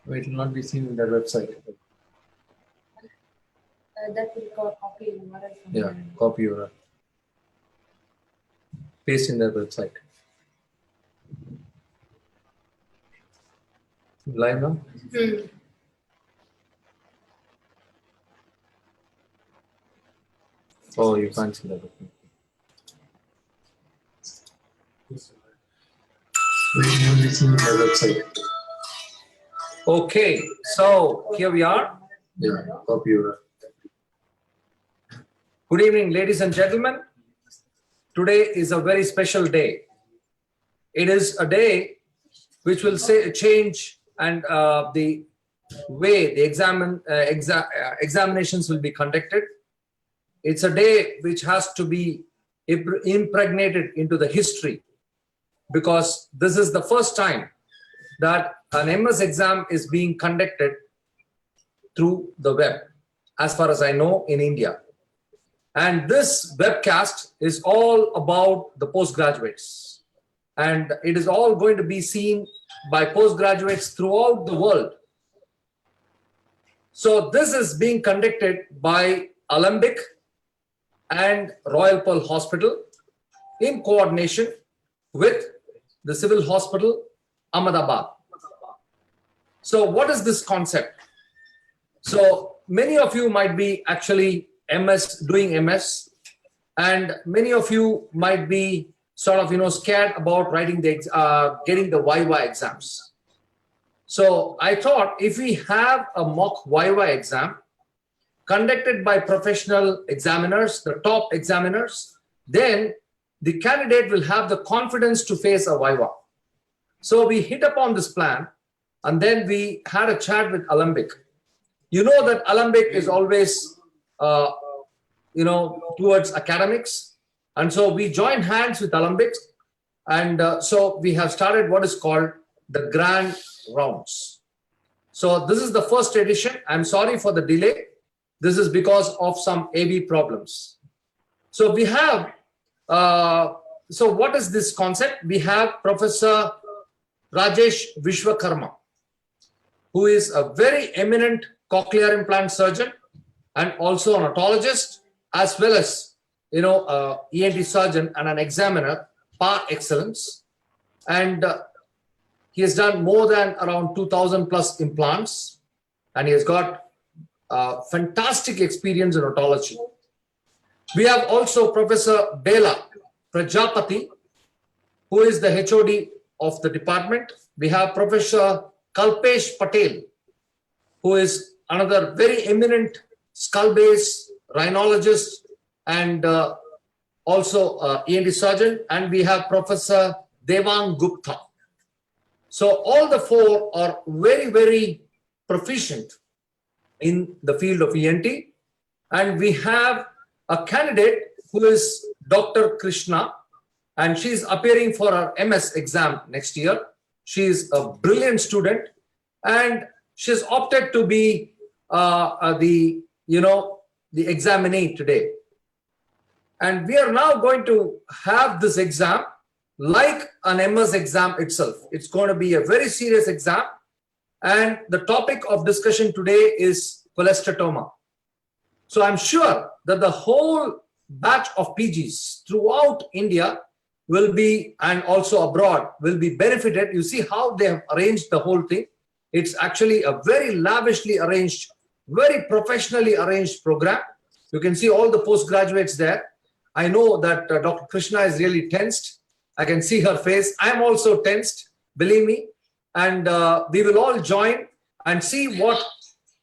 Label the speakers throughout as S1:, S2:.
S1: It will not be seen in their website.
S2: That will copy URL.
S1: Yeah, copy URL. Paste in their website. Live now? Oh, you can't see that. Website. Okay, so here we are. Yeah, copy URL. Good evening, ladies and gentlemen. Today is a very special day. It is a day which will change and the way the examinations will be conducted. It's a day which has to be impregnated into the history, because this is the first time that an MS exam is being conducted through the web, as far as I know, in India. And this webcast is all about the postgraduates. And it is all going to be seen by postgraduates throughout the world. So this is being conducted by Alembic and Royal Pearl Hospital in coordination with the Civil Hospital, Ahmedabad. So what is this concept? So many of you might be actually doing MS, and many of you might be sort of, scared about writing getting the Viva exams. So I thought if we have a mock Viva exam conducted by professional examiners, the top examiners, then the candidate will have the confidence to face a Viva. So we hit upon this plan, and then we had a chat with Alembic. You know that Alembic is always, towards academics. And so we joined hands with Alembic. And so we have started what is called the Grand Rounds. So this is the first edition. I'm sorry for the delay. This is because of some AV problems. So we have, so what is this concept? We have Professor Rajesh Vishwakarma, who is a very eminent cochlear implant surgeon and also an otologist, as well as, ENT surgeon and an examiner par excellence. And he has done more than around 2,000 plus implants, and he has got fantastic experience in otology. We have also Professor Bela Prajapati, who is the HOD of the department. We have Professor Kalpesh Patel, who is another very eminent skull base rhinologist and also ENT surgeon. And we have Professor Devang Gupta. So all the four are very, very proficient in the field of ENT. And we have a candidate who is Dr. Krishna, and she's appearing for her MS exam next year. She is a brilliant student, and she's opted to be the examinee today. And we are now going to have this exam like an MS exam itself. It's going to be a very serious exam. And the topic of discussion today is cholesteatoma. So I'm sure that the whole batch of PGs throughout India will be, and also abroad, will be benefited. You see how they have arranged the whole thing. It's actually a very lavishly arranged, very professionally arranged program. You can see all the postgraduates there. I know that Dr. Krishna is really tensed. I can see her face. I'm also tensed, believe me. And we will all join and see what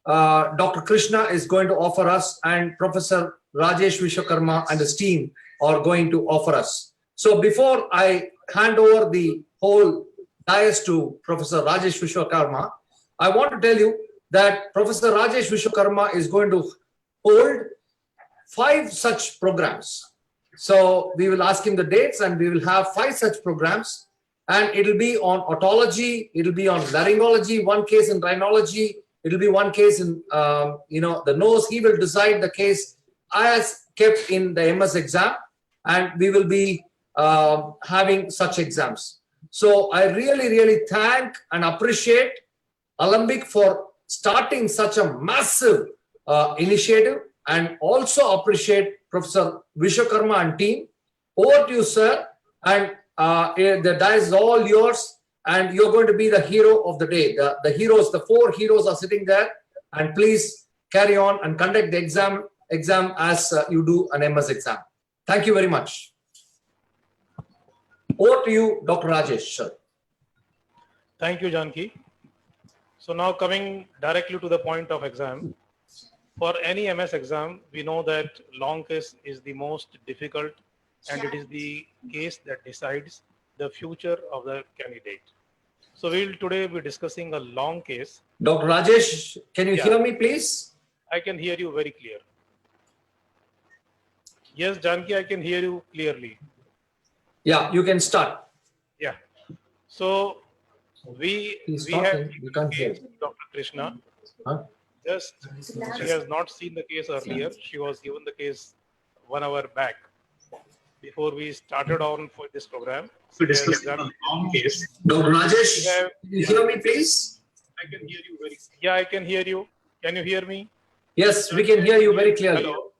S1: Dr. Krishna is going to offer us, and Professor Rajesh Vishwakarma and his team are going to offer us. So before I hand over the whole dais to Professor Rajesh Vishwakarma, I want to tell you that Professor Rajesh Vishwakarma is going to hold 5 such programs. So we will ask him the dates, and we will have 5 such programs, and it will be on otology, it will be on laryngology, 1 case in rhinology, it will be 1 case in the nose. He will decide the case as kept in the MS exam, and we will be having such exams. So I really, really thank and appreciate Alembic for starting such a massive initiative, and also appreciate Professor Vishwakarma and team. Over to you, sir. And the dice is all yours, and you're going to be the hero of the day. The heroes, the 4 heroes are sitting there, and please carry on and conduct the exam as you do an MS exam. Thank you very much. Over to you, Dr. Rajesh, sir.
S3: Thank you, Janki. So now coming directly to the point of exam. For any MS exam, we know that long case is the most difficult, and it is the case that decides the future of the candidate. So we'll today be discussing a long case.
S1: Dr. Rajesh, can you hear me, please?
S3: I can hear you very clear. Yes, Janki, I can hear you clearly.
S1: Yeah, you can start.
S3: Yeah. So we have
S1: You can't hear.
S3: Dr. Krishna.
S1: Huh?
S3: Just she has not seen the case earlier. She was given the case 1 hour back before we started on for this program.
S1: We discussed a long case. Dr. Rajesh, can you hear me, please?
S3: I can hear you very. Yeah, I can hear you. Can you hear me?
S1: Yes, we can hear you very clearly.
S3: Hello.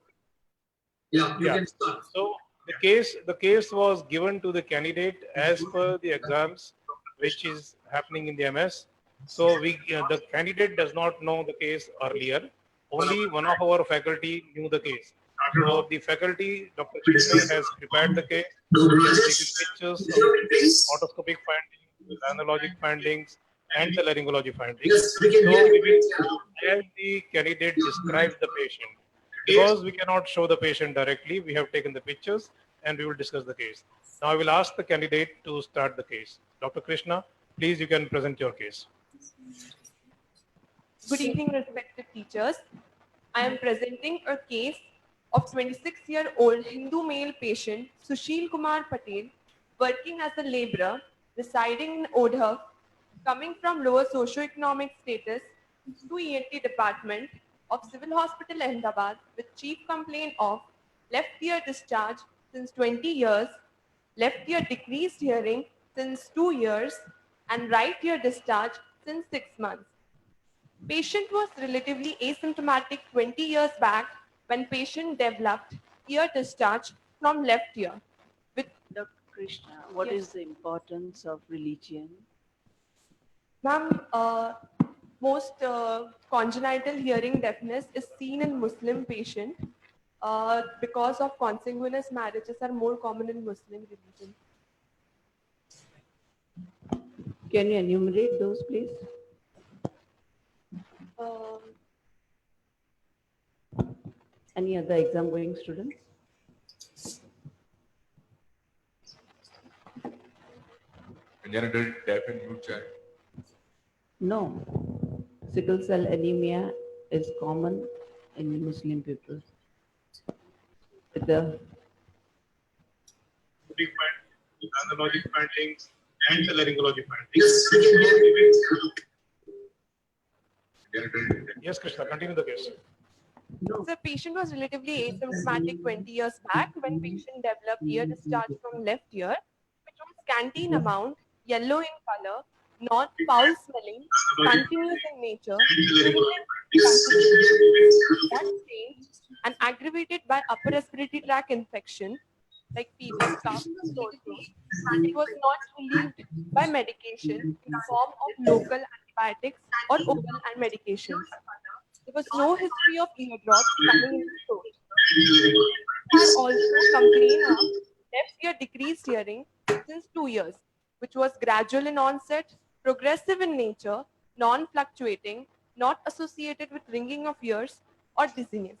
S1: Yeah, you can start.
S3: So the case was given to the candidate as per the exams which is happening in the MS. So the candidate does not know the case earlier. Only one of our faculty knew the case. So the faculty, Dr. Krishna, has prepared the case. He has taken pictures of otoscopic findings, analogic findings, and the laryngology findings.
S1: Yes, we can
S3: So
S1: hear
S3: we
S1: you.
S3: will have the candidate describe the patient. Because we cannot show the patient directly, we have taken the pictures and we will discuss the case. Now I will ask the candidate to start the case. Dr. Krishna, please you can present your case.
S4: Good evening, respected teachers. I am presenting a case of 26-year-old Hindu male patient Sushil Kumar Patel, working as a laborer, residing in Odhav, coming from lower socioeconomic status, to ENT department of Civil Hospital Ahmedabad with chief complaint of left ear discharge since 20 years, left ear decreased hearing since 2 years, and right ear discharge since 6 months. Patient was relatively asymptomatic 20 years back when patient developed ear discharge from left ear. With
S5: Dr. Krishna, what
S4: Yes.
S5: is the importance of religion?
S4: Ma'am, most congenital hearing deafness is seen in Muslim patient because of consanguineous marriages are more common in Muslim religion.
S5: Can you enumerate those, please?
S4: Um,
S5: Any other exam going students?
S6: Congenital deaf and mute child.
S5: No. Sickle cell anemia is common in Muslim people. With the
S3: Analogic findings and the laryngology findings.
S1: Yes, we can hear you.
S6: Congenital deaf.
S3: Yes, Krishna, continue the case.
S4: The patient was relatively asymptomatic 20 years back when patient developed ear discharge from left ear, which was scanty in amount, yellow in color, not foul smelling, continuous in nature, purulent, blood stained, and aggravated by upper respiratory tract infection like fever, cough, sore throat. It was not relieved by medication in the form of local antibiotics or oral and medications. There was no history of eardrops coming in the throat. Had also complained of left ear decreased hearing since 2 years, which was gradual in onset, progressive in nature, non-fluctuating, not associated with ringing of ears or dizziness.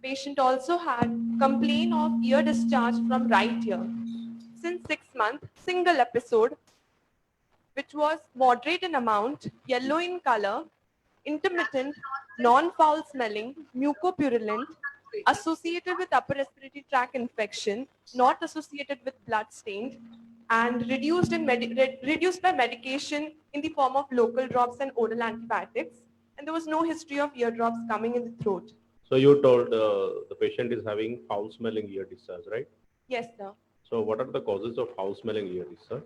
S4: Patient also had complaint of ear discharge from right ear. Since 6 months, single episode, which was moderate in amount, yellow in color, intermittent, non-foul smelling, mucopurulent, associated with upper respiratory tract infection, not associated with blood stained, and reduced by medication in the form of local drops and oral antibiotics. And there was no history of eardrops coming in the throat.
S7: So you told the patient is having foul-smelling ear discharge, right?
S4: Yes, sir.
S7: So what are the causes of foul-smelling ear discharge?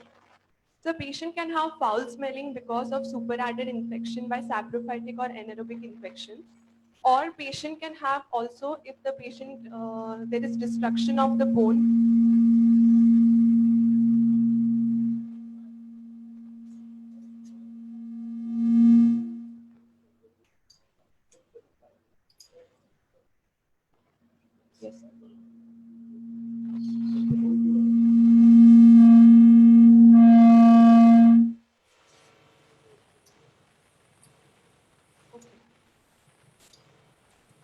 S4: So patient can have foul smelling because of superadded infection by saprophytic or anaerobic infection. Or patient can have also if the patient, there is destruction of the bone. Yes.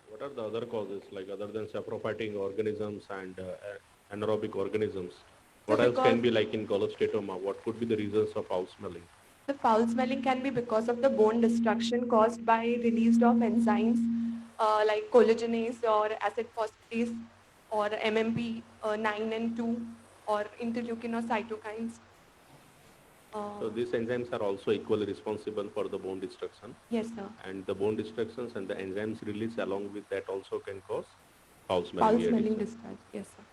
S7: What are the other causes, like other than saprophytic organisms and anaerobic organisms? What else can be like in cholesteatoma? What could be the reasons of foul smelling?
S4: The foul smelling can be because of the bone destruction caused by release of enzymes like collagenase or acid phosphatase or MMP 9 and 2 or interleukin or cytokines.
S7: So these enzymes are also equally responsible for the bone destruction,
S4: Yes, sir.
S7: and the bone destructions and the enzymes release along with that also can cause foul
S4: Foul
S7: smelling. ear
S4: smelling
S7: discharge.
S4: discharge. Yes, sir.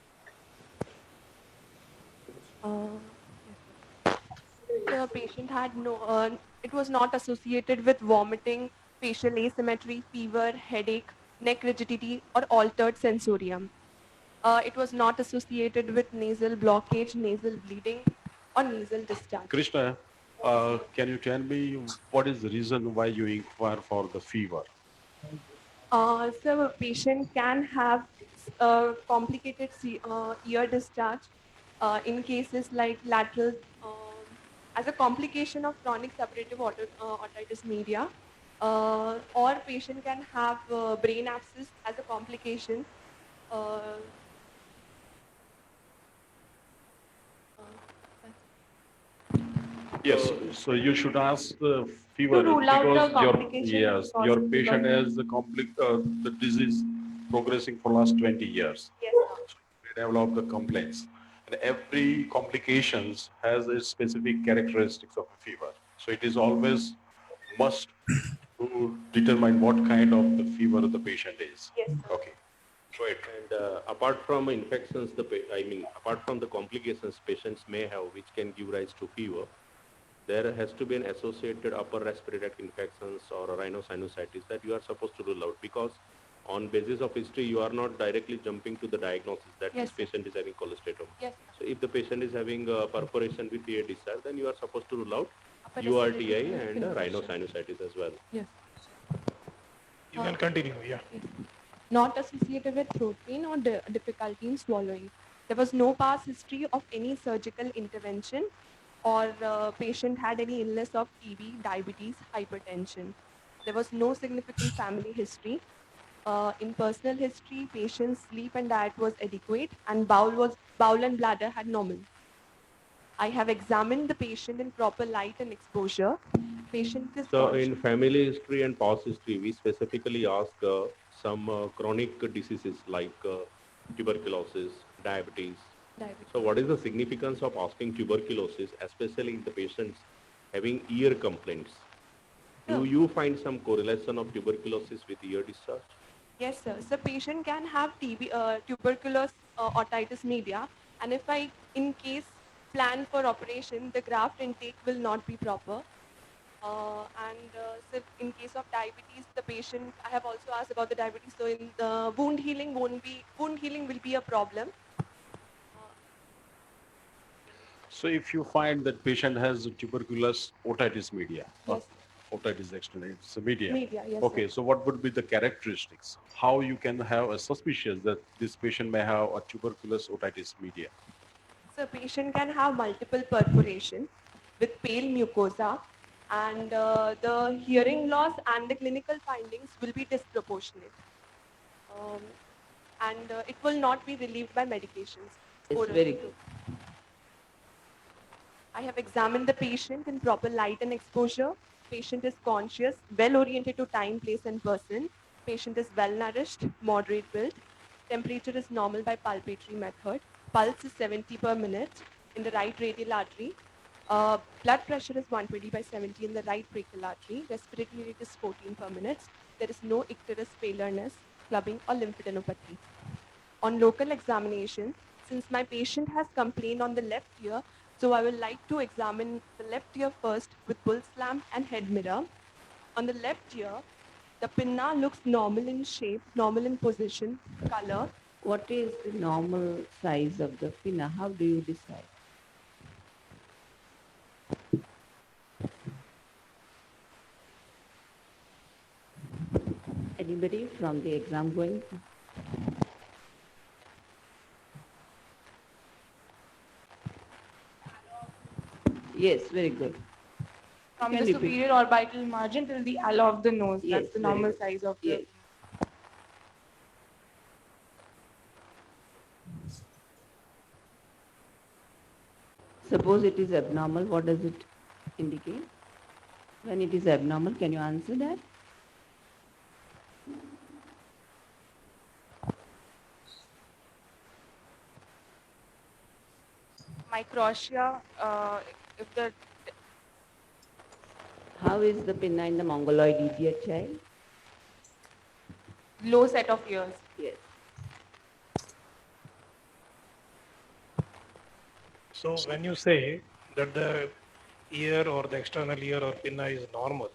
S4: Yes, sir. The patient had no, it was not associated with vomiting, facial asymmetry, fever, headache, neck rigidity, or altered sensorium. It was not associated with nasal blockage, nasal bleeding, or nasal discharge.
S8: Krishna, can you tell me what is the reason why you inquire for the fever?
S4: So a patient can have complicated ear discharge in cases like lateral, as a complication of chronic suppurative otitis media, or patient can have brain abscess as a complication. Uh,
S8: Yes, so you should ask the fever
S4: To rule out the
S8: because
S4: complication
S8: your
S4: causing
S8: patient
S4: because-
S8: has the disease progressing for last 20 years.
S4: Yes, sir.
S8: They develop the complaints. And every complications has its specific characteristics of a fever. So it is always must to determine what kind of the fever the patient is.
S4: Yes, sir.
S8: Okay. Go ahead.
S7: And apart from infections, apart from the complications patients may have, which can give rise to fever, there has to be an associated upper respiratory tract infections or rhinosinusitis that you are supposed to rule out, because on basis of history, you are not directly jumping to the diagnosis that
S4: Yes,
S7: this
S4: sir.
S7: patient is having cholesteatoma.
S4: Yes,
S7: So if the patient is having perforation with ear discharge, then you are supposed to rule out
S4: Upper
S7: URTI
S4: respiratory
S7: and
S4: infection.
S7: rhinosinusitis as well.
S4: Yes.
S3: You can continue, yeah.
S4: Not associated with throat pain or difficulty in swallowing. There was no past history of any surgical intervention or patient had any illness of TB, diabetes, hypertension. There was no significant family history. In personal history, patient's sleep and diet was adequate and bowel and bladder had normal. I have examined the patient in proper light and exposure. Patient is
S7: So
S4: conscious.
S7: in family history and past history, we specifically ask some chronic diseases like tuberculosis, diabetes.
S4: Diabetes.
S7: So what is the significance of asking tuberculosis, especially in the patients having ear complaints? Do
S4: Sir.
S7: you find some correlation of tuberculosis with ear discharge?
S4: Yes, sir. So patient can have tuberculous otitis media, and if I, in case, plan for operation, the graft intake will not be proper. So in case of diabetes, the patient, I have also asked about the diabetes. So in the wound healing will be a problem.
S8: So if you find that patient has tuberculous otitis media,
S4: Yes.
S8: otitis external, it's a media.
S4: Media, yes,
S8: Okay,
S4: sir.
S8: so what would be the characteristics? How you can have a suspicion that this patient may have a tuberculous otitis media?
S4: So patient can have multiple perforation with pale mucosa, and the hearing loss and the clinical findings will be disproportionate. Um, and it will not be relieved by medications.
S5: It's
S4: Oral.
S5: very good.
S4: I have examined the patient in proper light and exposure. Patient is conscious, well oriented to time, place, and person. Patient is well nourished, moderate build. Temperature is normal by palpatory method. Pulse is 70 per minute in the right radial artery. Blood pressure is 120 by 70 in the right brachial artery. Respiratory rate is 14 per minute. There is no icterus failurness, clubbing, or lymphadenopathy. On local examination, since my patient has complained on the left ear, So I would like to examine the left ear first with pulse lamp and head mirror. On the left ear, the pinna looks normal in shape, normal in position, color.
S5: What is the normal size of the pinna? How do you decide? Anybody from the exam going? Yes, very good.
S9: From
S5: Can
S9: the
S5: repeat.
S9: superior orbital margin till the aloe of the nose.
S5: Yes,
S9: That's the
S5: very
S9: normal
S5: good.
S9: size of
S5: Yes.
S9: the.
S5: Suppose it is abnormal, what does it indicate? When it is abnormal, can you answer that?
S9: Microtia, if the
S5: How is the pinna in the mongoloid idiot child?
S9: low set of ears.
S5: Yes.
S3: So when you say that the ear or the external ear or pinna is normal,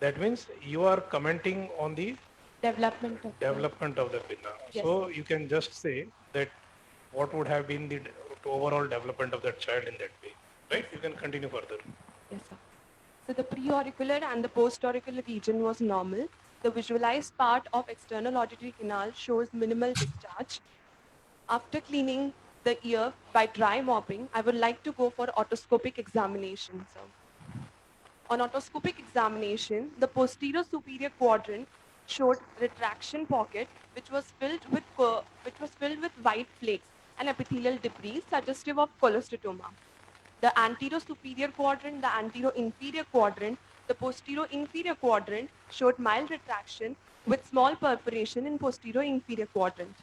S3: that means you are commenting on the
S4: Development of the-
S3: development of the pinna.
S4: Yes.
S3: So you can just say that what would have been the overall development of that child in that way, right? You can continue further.
S4: Yes, sir. So the preauricular and the postauricular region was normal. The visualized part of external auditory canal shows minimal discharge. After cleaning the ear by dry mopping, I would like to go for otoscopic examination, sir. On otoscopic examination, the posterior superior quadrant showed retraction pocket which was filled with white flakes and epithelial debris suggestive of cholesteatoma. The anterior superior quadrant, the anterior inferior quadrant, the posterior inferior quadrant showed mild retraction with small perforation in posterior inferior quadrant.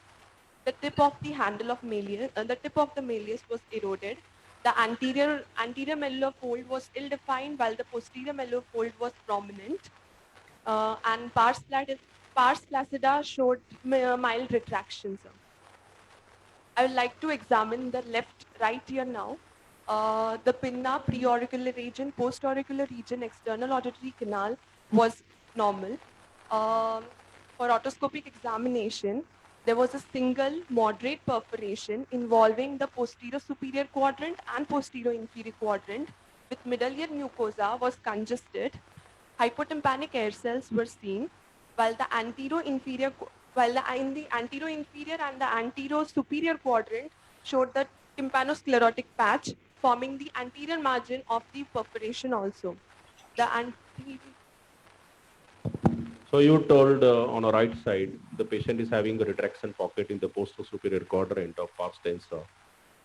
S4: The tip of the handle of the tip of the malleus was eroded. The anterior malleolar fold was ill-defined, while the posterior malleolar fold was prominent. And pars flaccida showed mild retraction, sir. I would like to examine the right ear now. The pinna, preauricular region, postauricular region, external auditory canal was normal. For otoscopic examination, there was a single moderate perforation involving the posterior superior quadrant and posterior inferior quadrant, with middle ear mucosa was congested. Hypotympanic air cells were seen, while the anterior inferior in the anterior inferior and the anterior superior quadrant showed the tympanosclerotic patch forming the anterior margin of the perforation also. The anterior
S7: So you told on the right side, the patient is having a retraction pocket in the posterior quadrant of pars tensa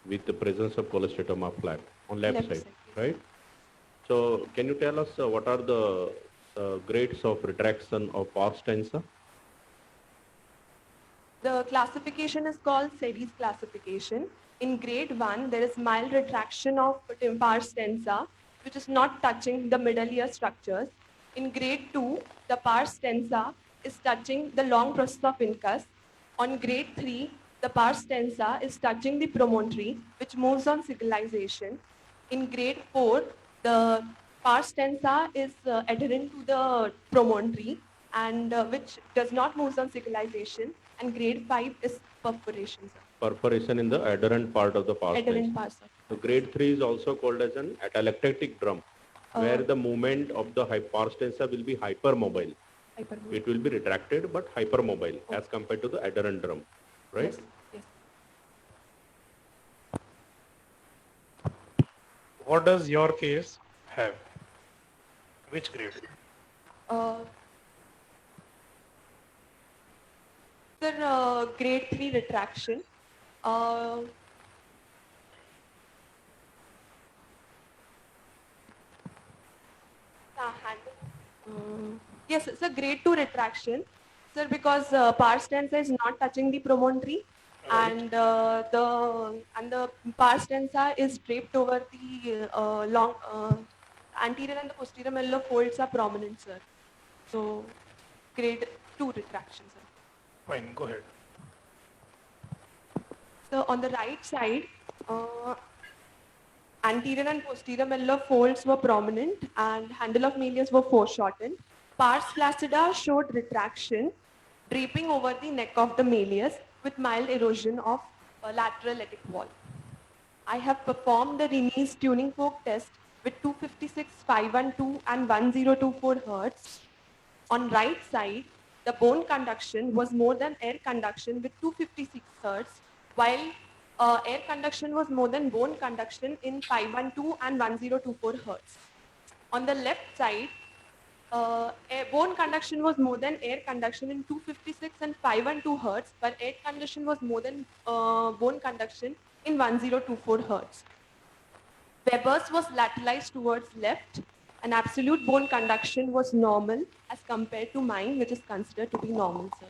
S7: with the presence of cholesteatoma flap on left
S4: Left
S7: side,
S4: side, yes.
S7: right? So can you tell us what are the grades of retraction of pars tensa?
S4: The classification is called SEDI's classification. In grade 1, there is mild retraction of pars tensa, which is not touching the middle ear structures. In grade 2, the pars tensa is touching the long process of incus. On grade 3, the pars tensa is touching the promontory, which moves on cingulation. In grade 4, the pars tensa is adherent to the promontory and which does not move on cingulation. And grade 5 is perforation, sir.
S7: Perforation in the adherent part of the pars
S4: Adherent
S7: tensa.
S4: pars, sir.
S7: So grade 3 is also called as an atelectatic drum, where the movement of the pars tensa will be hypermobile.
S4: Hyperbole.
S7: It will be retracted but hypermobile as compared to the adherent drum, right?
S4: Yes, yes.
S3: What does your case have? Which grade?
S4: Sir, grade 3 retraction. Yes, it's a grade 2 retraction, sir, because pars tensa is not touching the promontory, and the pars tensa is draped over the long anterior and the posterior malleolar folds are prominent, sir. So, grade 2 retraction, sir.
S3: Fine, go ahead.
S4: So on the right side, Anterior and posterior malleolar folds were prominent and handle of malleus were foreshortened. Pars flaccida showed retraction, draping over the neck of the malleus with mild erosion of lateral lactic wall. I have performed the Rene's tuning fork test with 256, 512 and 1024 Hertz. On right side, the bone conduction was more than air conduction with 256 Hertz, while air conduction was more than bone conduction in 512 and 1024 Hertz. On the left side, bone conduction was more than air conduction in 256 and 512 Hertz, but air conduction was more than bone conduction in 1024 Hertz. Weber's was lateralized towards left, and absolute bone conduction was normal as compared to mine, which is considered to be normal, sir.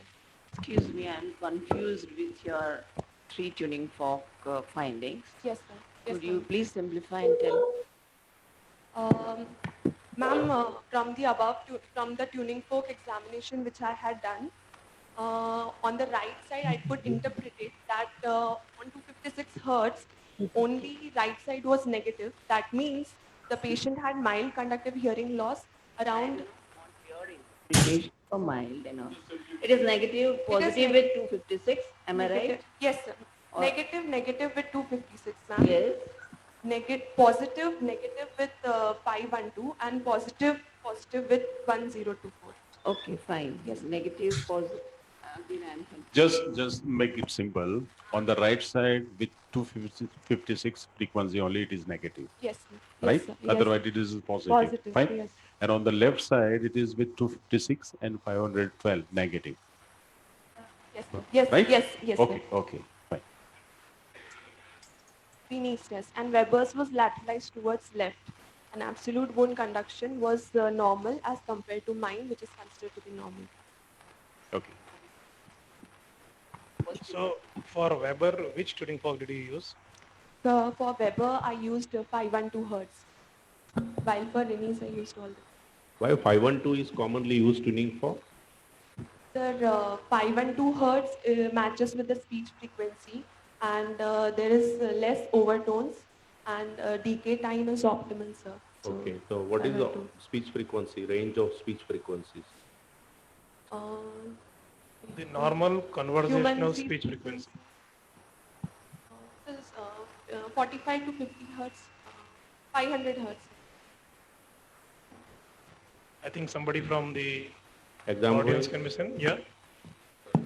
S5: Excuse me, I'm confused with your three tuning fork findings.
S4: Yes, sir. Yes,
S5: Could you
S4: ma'am.
S5: please simplify and tell?
S4: Ma'am, from the tuning fork examination which I had done, on the right side I could interpret it that on 256 Hertz, only right side was negative. That means the patient had mild conductive hearing loss around.
S5: Interpretation for mild and all. It is negative, positive with 256, am I right?
S4: Yes, sir.
S5: Or-
S4: Negative with 256, ma'am.
S5: Yes.
S4: Positive with 512 and positive with 1024.
S5: Okay, fine.
S4: Yes.
S5: Negative, positive. Then I'm confused.
S8: Just make it simple. On the right side with 256 frequency only, it is negative,
S4: Yes, sir.
S8: right?
S4: Yes, sir. Yes,
S8: Otherwise, it is positive.
S4: positive.
S8: Fine.
S4: Yes.
S8: And on the left side, it is with 256 and 512 negative,
S4: Yes, sir. Yes,
S8: right?
S4: yes, yes.
S8: Okay, okay, fine.
S4: Rene's test, and Weber's was lateralized towards left. And absolute bone conduction was normal as compared to mine, which is considered to be normal.
S8: Okay.
S3: So for Weber, which tuning fork did you use?
S4: So for Weber, I used 512 Hertz, while for Rene's, I used all the.
S7: Why 512 is commonly used tuning fork?
S4: Sir, 512 Hertz matches with the speech frequency, and there is less overtones, and decay time is optimal, sir. So,
S7: Okay, so what is the
S4: 512.
S7: speech frequency, range of speech frequencies?
S4: Uh,
S3: The normal conversational
S4: speech
S3: speech frequency.
S4: is 45 to 50 Hertz, 500 Hertz.
S3: I think somebody from the
S7: Example,
S3: audience can listen. Yeah,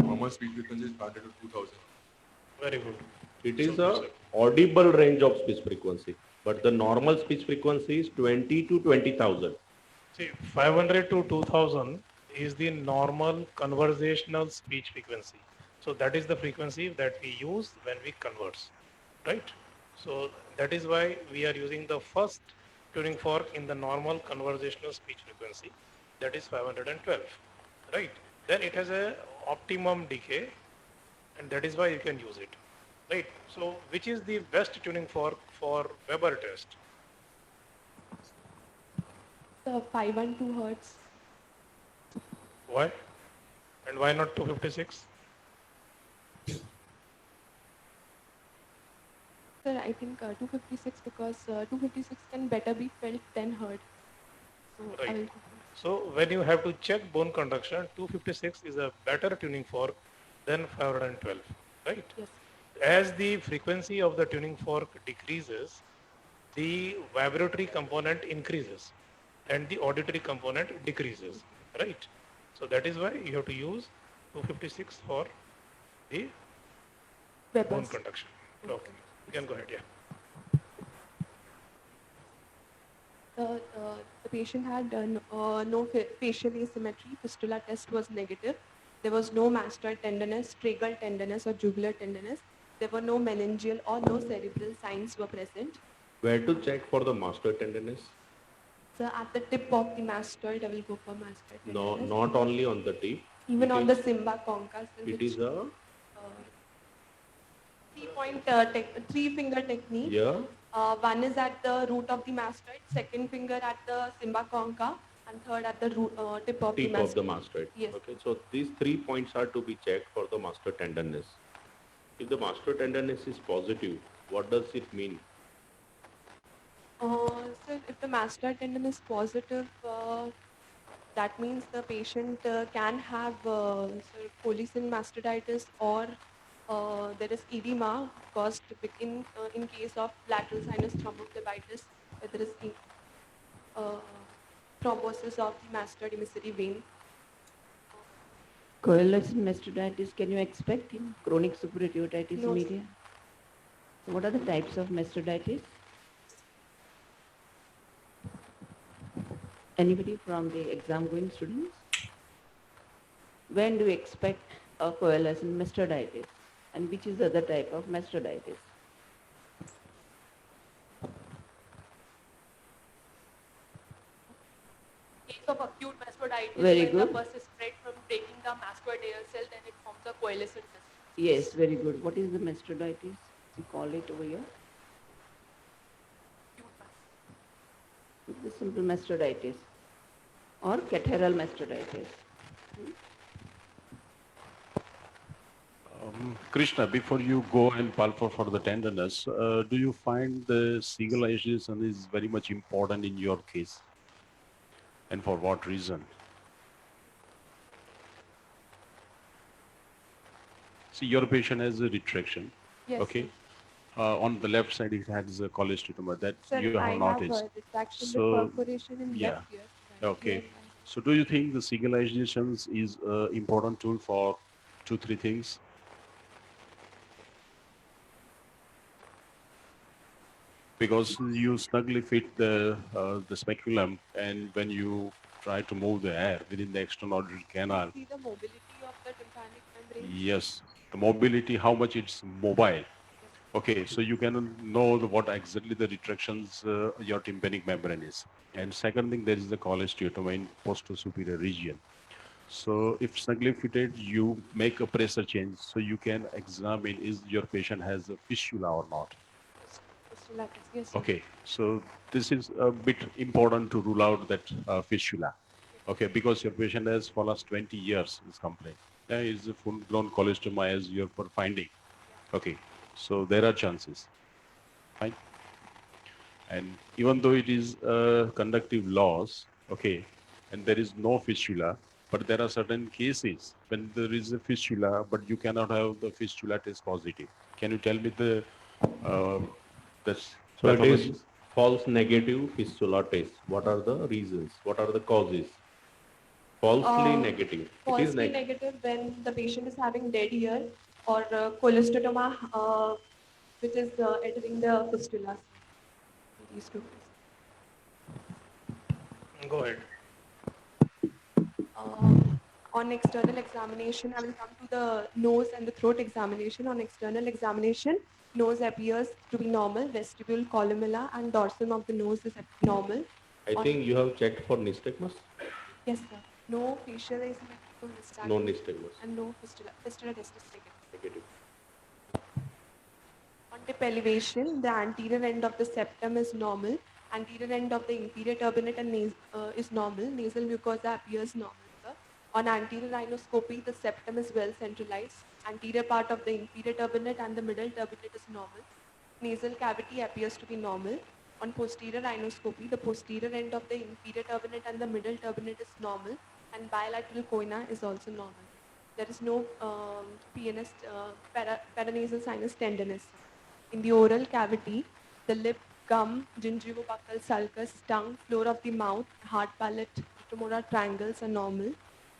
S6: Normal speed frequency is 500 to 2000.
S3: very good.
S7: it is a audible range of speech frequency, but the normal speech frequency is 20 to 20,000.
S3: See, 500 to 2000 is the normal conversational speech frequency. So that is the frequency that we use when we converse, right? So that is why we are using the first tuning fork in the normal conversational speech frequency, that is 512, right? Then it has a optimum decay, and that is why you can use it, right? So which is the best tuning fork for Weber test?
S4: The 512 Hertz.
S3: Why? And why not 256?
S4: Sir, I think 256 because 256 can better be felt than heard. So I
S3: Right.
S4: will.
S3: So when you have to check bone conduction, 256 is a better tuning fork than 512, right?
S4: Yes.
S3: As the frequency of the tuning fork decreases, the vibratory component increases and the auditory component decreases, right? So that is why you have to use 256 for the bone
S4: Weber's.
S3: conduction. Okay, you can go ahead, yeah.
S4: The patient had no facial asymmetry. Fistula test was negative. There was no mastoid tenderness, tragal tenderness, or jugular tenderness. There were no meningeal or no cerebral signs were present.
S7: Where to check for the master tenderness?
S4: So at the tip of the mastoid, I will go for mastoid
S7: No,
S4: tenderness.
S7: not only on the tip.
S4: Even
S7: it
S4: on
S7: is-
S4: the Simba concha, sir,
S7: It
S4: which,
S7: is a,
S4: 3-finger technique.
S7: yeah,
S4: One is at the root of the mastoid, second finger at the Simba concha, and third at the root, tip of
S7: tip
S4: the
S7: of the
S4: mastoid.
S7: mastoid.
S4: Yes.
S7: Okay, so these 3 points are to be checked for the master tenderness. If the master tenderness is positive, what does it mean?
S4: So if the mastoid tendon is positive, that means the patient can have Policin mastoiditis, or there is edema caused in case of lateral sinus thrombophlebitis, where there is uh, thrombosis of the mastoid emissary vein.
S5: Coalescent mastoiditis, can you expect in chronic supranucleatitis
S4: No,
S5: media? So what are the types of mastoiditis? Anybody from the exam going students? When do you expect a coalescent mastoiditis? And which is the other type of mastoiditis?
S4: case of acute mastoiditis,
S5: Very
S4: when
S5: good.
S4: the pus is spread from breaking the mastoid cell, then it forms a coalescent mastoid.
S5: Yes, very good. What is the mastoiditis? We call it over here. The simple mastoiditis or catarrhal mastoiditis.
S8: Krishna, before you go and palpate for the tenderness, do you find the cingulation is very much important in your case? And for what reason? See, your patient has a retraction.
S4: Yes.
S8: Okay. On the left side, it has a cholesteatoma that
S4: Sir,
S8: you have
S4: I have
S8: noticed.
S4: a retraction with
S8: So,
S4: perforation in
S8: yeah.
S4: left ear.
S8: Okay.
S4: Here,
S8: So do you think the cingulations is an important tool for 2-3 things? Because you snugly fit the speculum, and when you try to move the air within the external canal,
S4: see the mobility of the tympanic membrane.
S8: yes, the mobility, how much it's mobile. Okay, so you can know what exactly the retractions your tympanic membrane is. And second thing, there is the cholesteatoma in posterior region. So if snugly fitted, you make a pressure change, so you can examine is your patient has a fistula or not.
S4: Yes, sir.
S8: Okay, so this is a bit important to rule out that fistula. Okay, because your patient has for last 20 years is complaint. There is a full-blown cholestoma as your finding. Okay, so there are chances. Fine. And even though it is a conductive loss, okay, and there is no fistula, but there are certain cases when there is a fistula, but you cannot have the fistula test positive. Can you tell me the uh, this
S7: So it is
S8: pathologies?
S7: false negative fistula test. What are the reasons? What are the causes? Falsely negative. It is
S4: Falsely negative when the patient is having dead ear, or cholesteatoma, which is entering the fistula. These two.
S3: Go ahead.
S4: On external examination, I will come to the nose and the throat examination. On external examination, nose appears to be normal, vestibule, columella, and dorsum of the nose is normal.
S7: I think you have checked for nystagmus.
S4: Yes, sir. No facial asymmetrical nystagmus.
S7: No nystagmus.
S4: And no fistula test is negative.
S7: Negative.
S4: On tip elevation, the anterior end of the septum is normal. Anterior end of the inferior turbinate and is normal. Nasal mucosa appears normal, sir. On anterior rhinoscopy, the septum is well centralized. Anterior part of the inferior turbinate and the middle turbinate is normal. Nasal cavity appears to be normal. On posterior rhinoscopy, the posterior end of the inferior turbinate and the middle turbinate is normal, and bilateral choana is also normal. There is no PNS, paranasal sinus tenderness. In the oral cavity, the lip, gum, gingivobuccal sulcus, tongue, floor of the mouth, hard palate, premolar triangles are normal.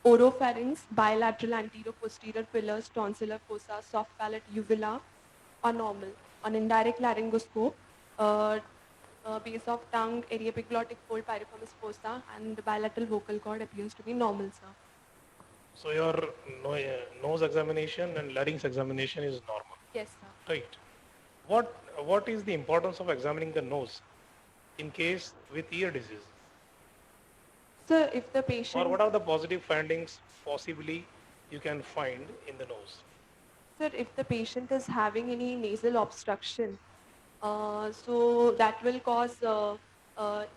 S4: Oropharynx, bilateral anterior-posterior pillars, tonsillar fossa, soft palate, uvula are normal. On indirect laryngoscope, base of tongue, aryepiglottic fold, piriformis fossa, and bilateral vocal cord appears to be normal, sir.
S3: So your nose examination and larynx examination is normal,
S4: Yes, sir.
S3: right? What is the importance of examining the nose in case with ear disease?
S4: Sir, if the
S3: Or
S4: patient...
S3: what are the positive findings possibly you can find in the nose?
S4: Sir, if the patient is having any nasal obstruction, so that will cause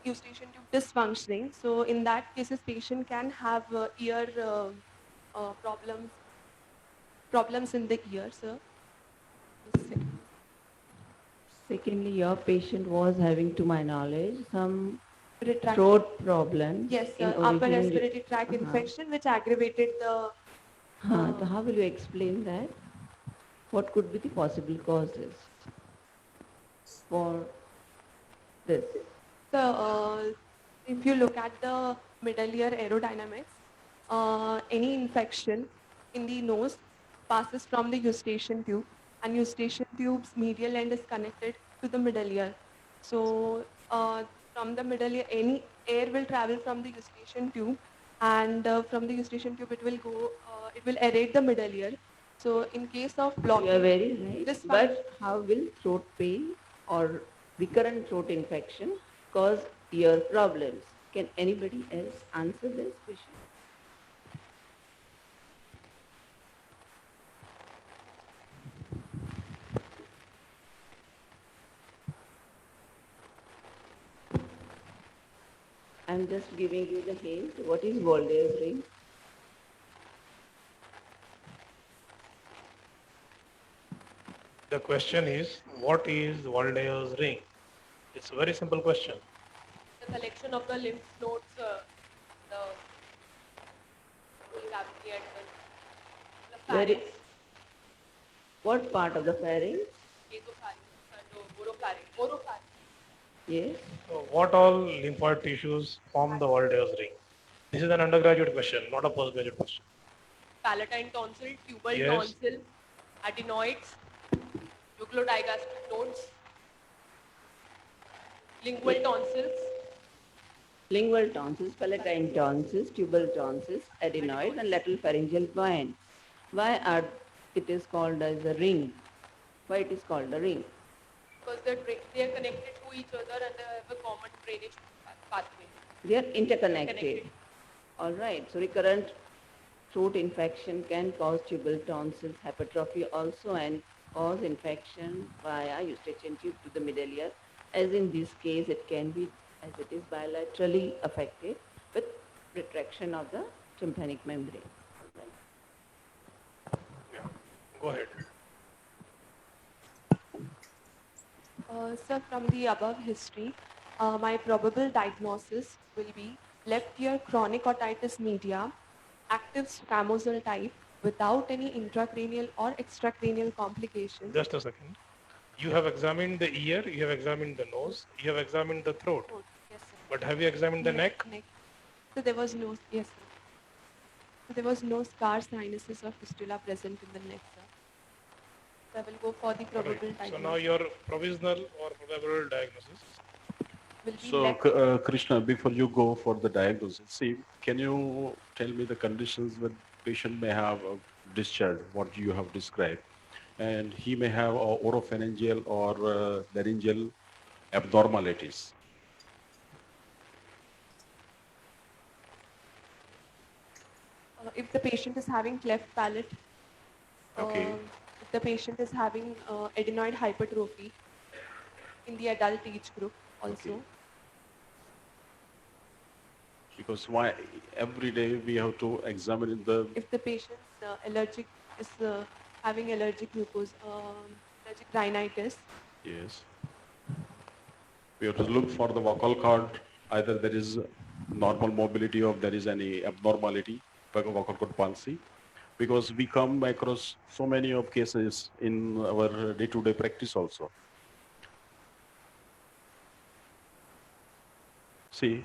S4: eustachian tube dysfunctioning. So in that cases, patient can have ear problems in the ear, sir.
S5: Secondly, your patient was having, to my knowledge, some
S4: Retract-
S5: throat problem.
S4: Yes,
S5: in
S4: sir. Upper
S5: original-
S4: respiratory tract infection, which aggravated the.
S5: So how will you explain that? What could be the possible causes for this?
S4: So, if you look at the middle ear aerodynamics, any infection in the nose passes from the eustachian tube, and eustachian tube's medial end is connected to the middle ear. So, from the middle ear, any air will travel from the eustachian tube, and from the eustachian tube, it will aerate the middle ear. So, in case of
S5: You
S4: blocking
S5: are very right.
S4: this
S5: But how will throat pain or recurrent throat infection cause ear problems? Can anybody else answer this question? I'm just giving you the hint. What is Walde's ring?
S3: The question is, what is Waldeyer's ring? It's a very simple question.
S4: the collection of the lymph nodes, the whole cavity and the
S5: Where
S4: pharynx,
S5: What part of the pharynx?
S4: nasopharynx and oropharynx.
S5: Yes.
S3: So what all lymphoid tissues form the Waldeyer's ring? This is an undergraduate question, not a postgraduate question.
S4: Palatine tonsil, tubal
S3: Yes.
S4: tonsil, adenoids, nucleodigastric nodes, lingual tonsils,
S5: Lingual tonsils, palatine tonsils, tubal tonsils, adenoids, and lateral pharyngeal gland. Why are it is called as a ring? Why it is called a ring?
S4: because they are connected to each other and they have a common drainage pathway.
S5: They are interconnected.
S4: Connected.
S5: All right. So recurrent throat infection can cause tubal tonsils, hypertrophy also, and cause infection via eustachian tube to the middle ear. As in this case, it can be, as it is bilaterally affected with retraction of the tympanic membrane.
S3: Go ahead.
S4: Sir, from the above history, my probable diagnosis will be left ear chronic otitis media, active squamosal type without any intracranial or extracranial complications.
S3: Just a second. You have examined the ear, you have examined the nose, you have examined the throat.
S4: Oh, yes, sir.
S3: But have you examined the neck?
S4: So there was no, yes, sir. So there was no scar, sinuses, or fistula present in the neck, sir. So I will go for the probable
S3: Right. So
S4: diagnosis.
S3: now your provisional or probable diagnosis.
S4: Will be
S8: So,
S4: left.
S8: Krishna, before you go for the diagnosis, see, can you tell me the conditions that patient may have of discharge, what you have described, and he may have oropharyngeal or laryngeal abnormalities.
S4: If the patient is having cleft palate,
S8: Okay.
S4: if the patient is having adenoid hypertrophy in the adult age group also.
S8: Okay. Because why every day we have to examine the
S4: If the patient allergic is having allergic mucus, allergic rhinitis,
S8: yes. We have to look for the vocal cord. Either there is normal mobility or there is any abnormality, vocal cord palsy. Because we come across so many of cases in our day-to-day practice also. See,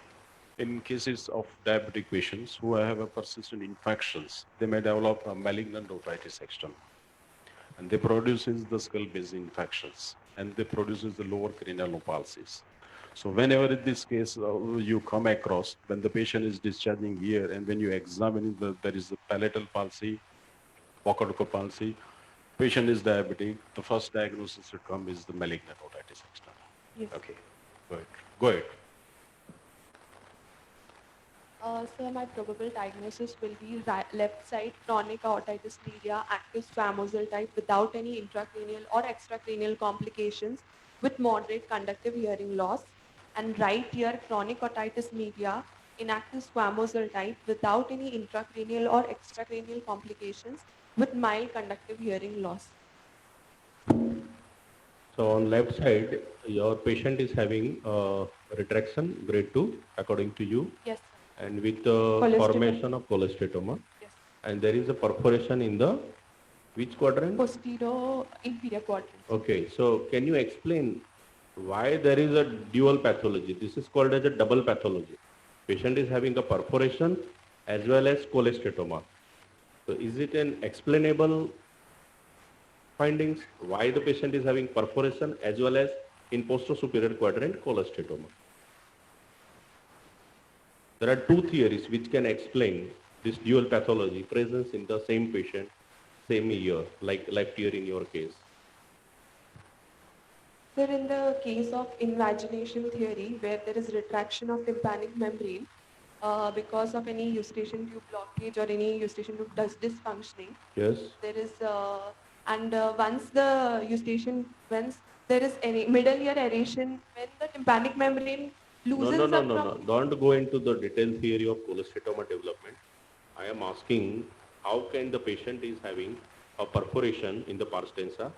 S8: in cases of diabetic patients who have a persistent infections, they may develop a malignant otitis external. And they produces the skull-based infections, and they produces the lower cranial palsies. So whenever in this case you come across, when the patient is discharging here, and when you examine there is a palatal palsy, vocal cord palsy, patient is diabetic, the first diagnosis to come is the malignant otitis external.
S4: yes.
S8: Okay, go ahead. Go ahead.
S4: So my probable diagnosis will be left side chronic aortitis media, active squamosal type without any intracranial or extracranial complications with moderate conductive hearing loss, and right ear chronic otitis media, inactive squamosal type without any intracranial or extracranial complications with mild conductive hearing loss.
S7: So on left side, your patient is having retraction grade 2 according to you,
S4: Yes, sir.
S7: and with the
S4: Cholesterol.
S7: formation of cholesterol,
S4: Yes.
S7: and there is a perforation in the which quadrant?
S4: Posterior inferior quadrant.
S7: Okay, so can you explain why there is a dual pathology? This is called as a double pathology. Patient is having a perforation as well as cholesterol. So is it an explainable findings why the patient is having perforation as well as in posterior quadrant cholesterol? There are two theories which can explain this dual pathology presence in the same patient, same year, like left ear in your case.
S4: Sir, in the case of invagination theory, where there is retraction of tympanic membrane because of any eustachian tube blockage or any eustachian tube dysfunctioning,
S7: Yes.
S4: there is, once the once there is any middle ear aeration, when the tympanic membrane loosens up from.
S7: No. Don't go into the detailed theory of cholesteatoma development. I am asking how can the patient is having a perforation in the pars tensa,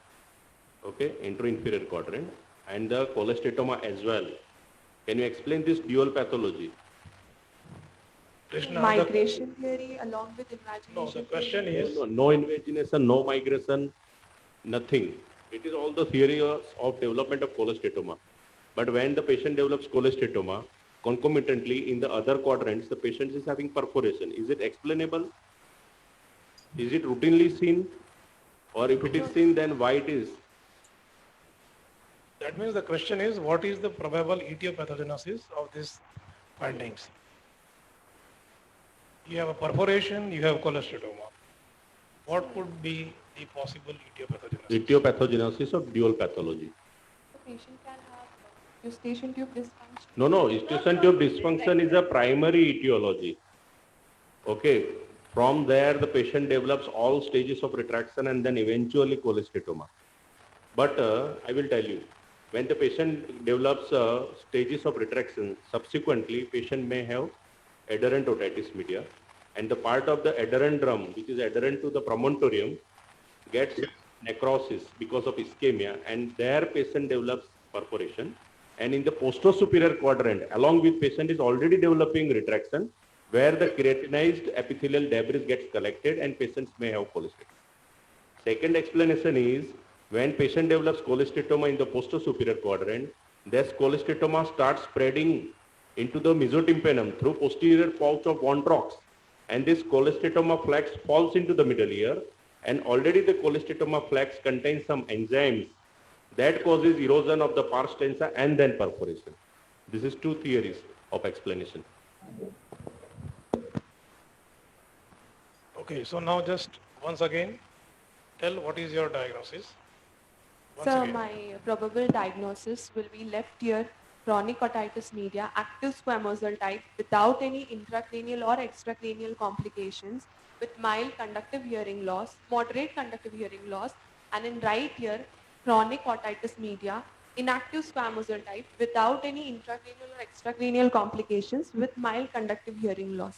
S7: okay, inferior quadrant, and the cholesteatoma as well. Can you explain this dual pathology?
S3: Krishna, the,
S4: Migration theory along with
S3: no,
S4: imagination.
S3: the question
S4: theory.
S3: is,
S7: No invagination, no migration, nothing. It is all the theory of development of cholesteatoma. But when the patient develops cholesteatoma, concomitantly in the other quadrants, the patient is having perforation. Is it explainable? Is it routinely seen? Or if it is seen, then why it is?
S3: that means the question is, what is the probable etiopathogenesis of these findings? You have a perforation, you have cholesteatoma. What could be the possible etiopathogenesis?
S7: Etiopathogenesis of dual pathology.
S4: The patient can have eustachian tube dysfunction.
S7: No, eustachian tube dysfunction is a primary etiology. Okay, from there the patient develops all stages of retraction and then eventually cholesteatoma. But I will tell you, when the patient develops stages of retraction, subsequently patient may have adherent otitis media, and the part of the adherent drum, which is adherent to the promontorium, gets necrosis because of ischemia, and there patient develops perforation. And in the posterior quadrant, along with patient is already developing retraction, where the keratinized epithelial debris gets collected and patients may have cholesteatoma. Second explanation is when patient develops cholesteatoma in the posterior quadrant, this cholesteatoma starts spreading into the mesotympanum through posterior pouch of Von Trox, and this cholesteatoma flux falls into the middle ear, and already the cholesteatoma flux contains some enzymes that causes erosion of the pars tensa and then perforation. This is two theories of explanation.
S3: Okay, so now just once again, tell what is your diagnosis. Once
S4: So
S3: again.
S4: my probable diagnosis will be left ear chronic otitis media, active squamosal type without any intracranial or extracranial complications, with mild conductive hearing loss, moderate conductive hearing loss, and in right ear chronic otitis media, inactive squamosal type without any intracranial or extracranial complications, with mild conductive hearing loss.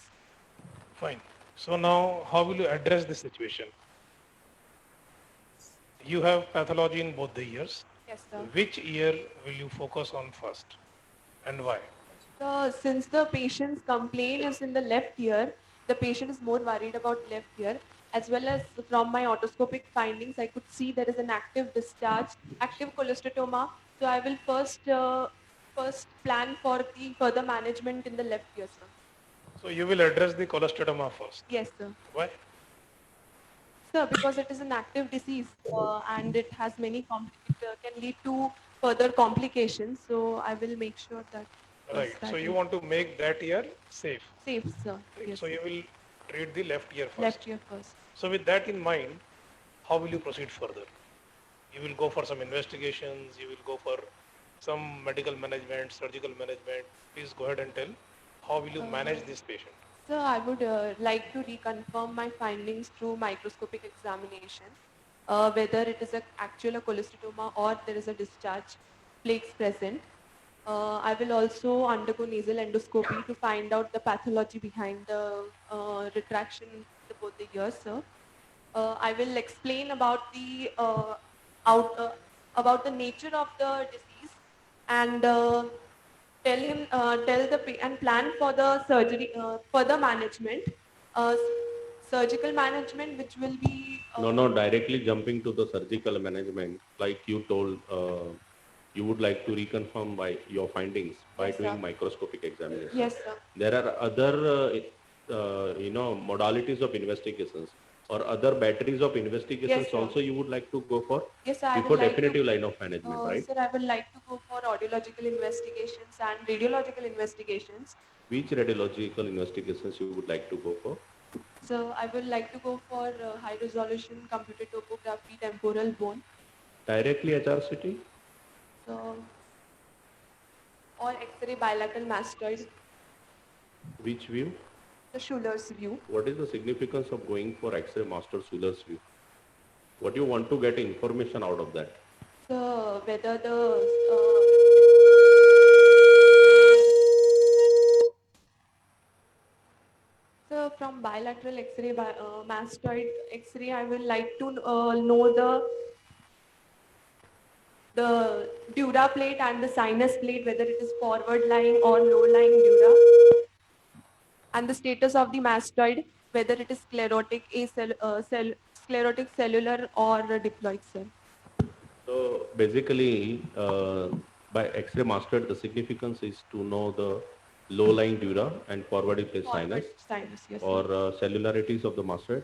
S3: Fine. So now how will you address this situation? You have pathology in both the ears.
S4: Yes, sir.
S3: Which ear will you focus on first and why?
S4: So since the patient's complaint is in the left ear, the patient is more worried about left ear, as well as from my otoscopic findings, I could see there is an active discharge, active cholesteatoma. So I will first plan for the further management in the left ear, sir.
S3: So you will address the cholesteatoma first.
S4: Yes, sir.
S3: Why?
S4: Sir, because it is an active disease and it has many can lead to further complications. So I will make sure that
S3: Right.
S4: that
S3: So you
S4: is
S3: want to make that ear safe.
S4: safe, sir.
S3: Right?
S4: Yes,
S3: So
S4: sir.
S3: you will treat the left ear first.
S4: Left ear first.
S3: So with that in mind, how will you proceed further? You will go for some investigations, you will go for some medical management, surgical management. Please go ahead and tell how will you manage this patient?
S4: Sir, I would like to reconfirm my findings through microscopic examination, whether it is a actual cholesteatoma or there is a discharge plaques present. I will also undergo nasal endoscopy to find out the pathology behind the retraction in both the ears, sir. I will explain about the out, about the nature of the disease, and and plan for the surgery, further management, uh, surgical management, which will be
S7: No, directly jumping to the surgical management, like you told, you would like to reconfirm by your findings by
S4: Yes,
S7: doing
S4: sir.
S7: microscopic examination.
S4: Yes, sir.
S7: There are other, modalities of investigations or other batteries of investigations
S4: Yes, sir.
S7: also you would like to go for
S4: Yes, sir. I would
S7: before
S4: like to.
S7: definitive line of management, right?
S4: Sir, I would like to go for audiological investigations and radiological investigations.
S7: Which radiological investigations you would like to go for?
S4: So I would like to go for high resolution computed topography temporal bone.
S7: Directly HRCT?
S4: So, or X-ray bilateral mastoid,
S7: Which view?
S4: the Schuller's view.
S7: What is the significance of going for X-ray master Schuller's view? What do you want to get information out of that?
S4: So whether the so from bilateral X-ray mastoid X-ray, I will like to know the dura plate and the sinus plate, whether it is forward lying or low lying dura, and the status of the mastoid, whether it is sclerotic, sclerotic cellular or diploid cell.
S7: So basically, by X-ray mastoid, the significance is to know the low-lying dura and forward sinus
S4: Forward sinus, yes,
S7: or
S4: sir.
S7: cellularities of the mastoid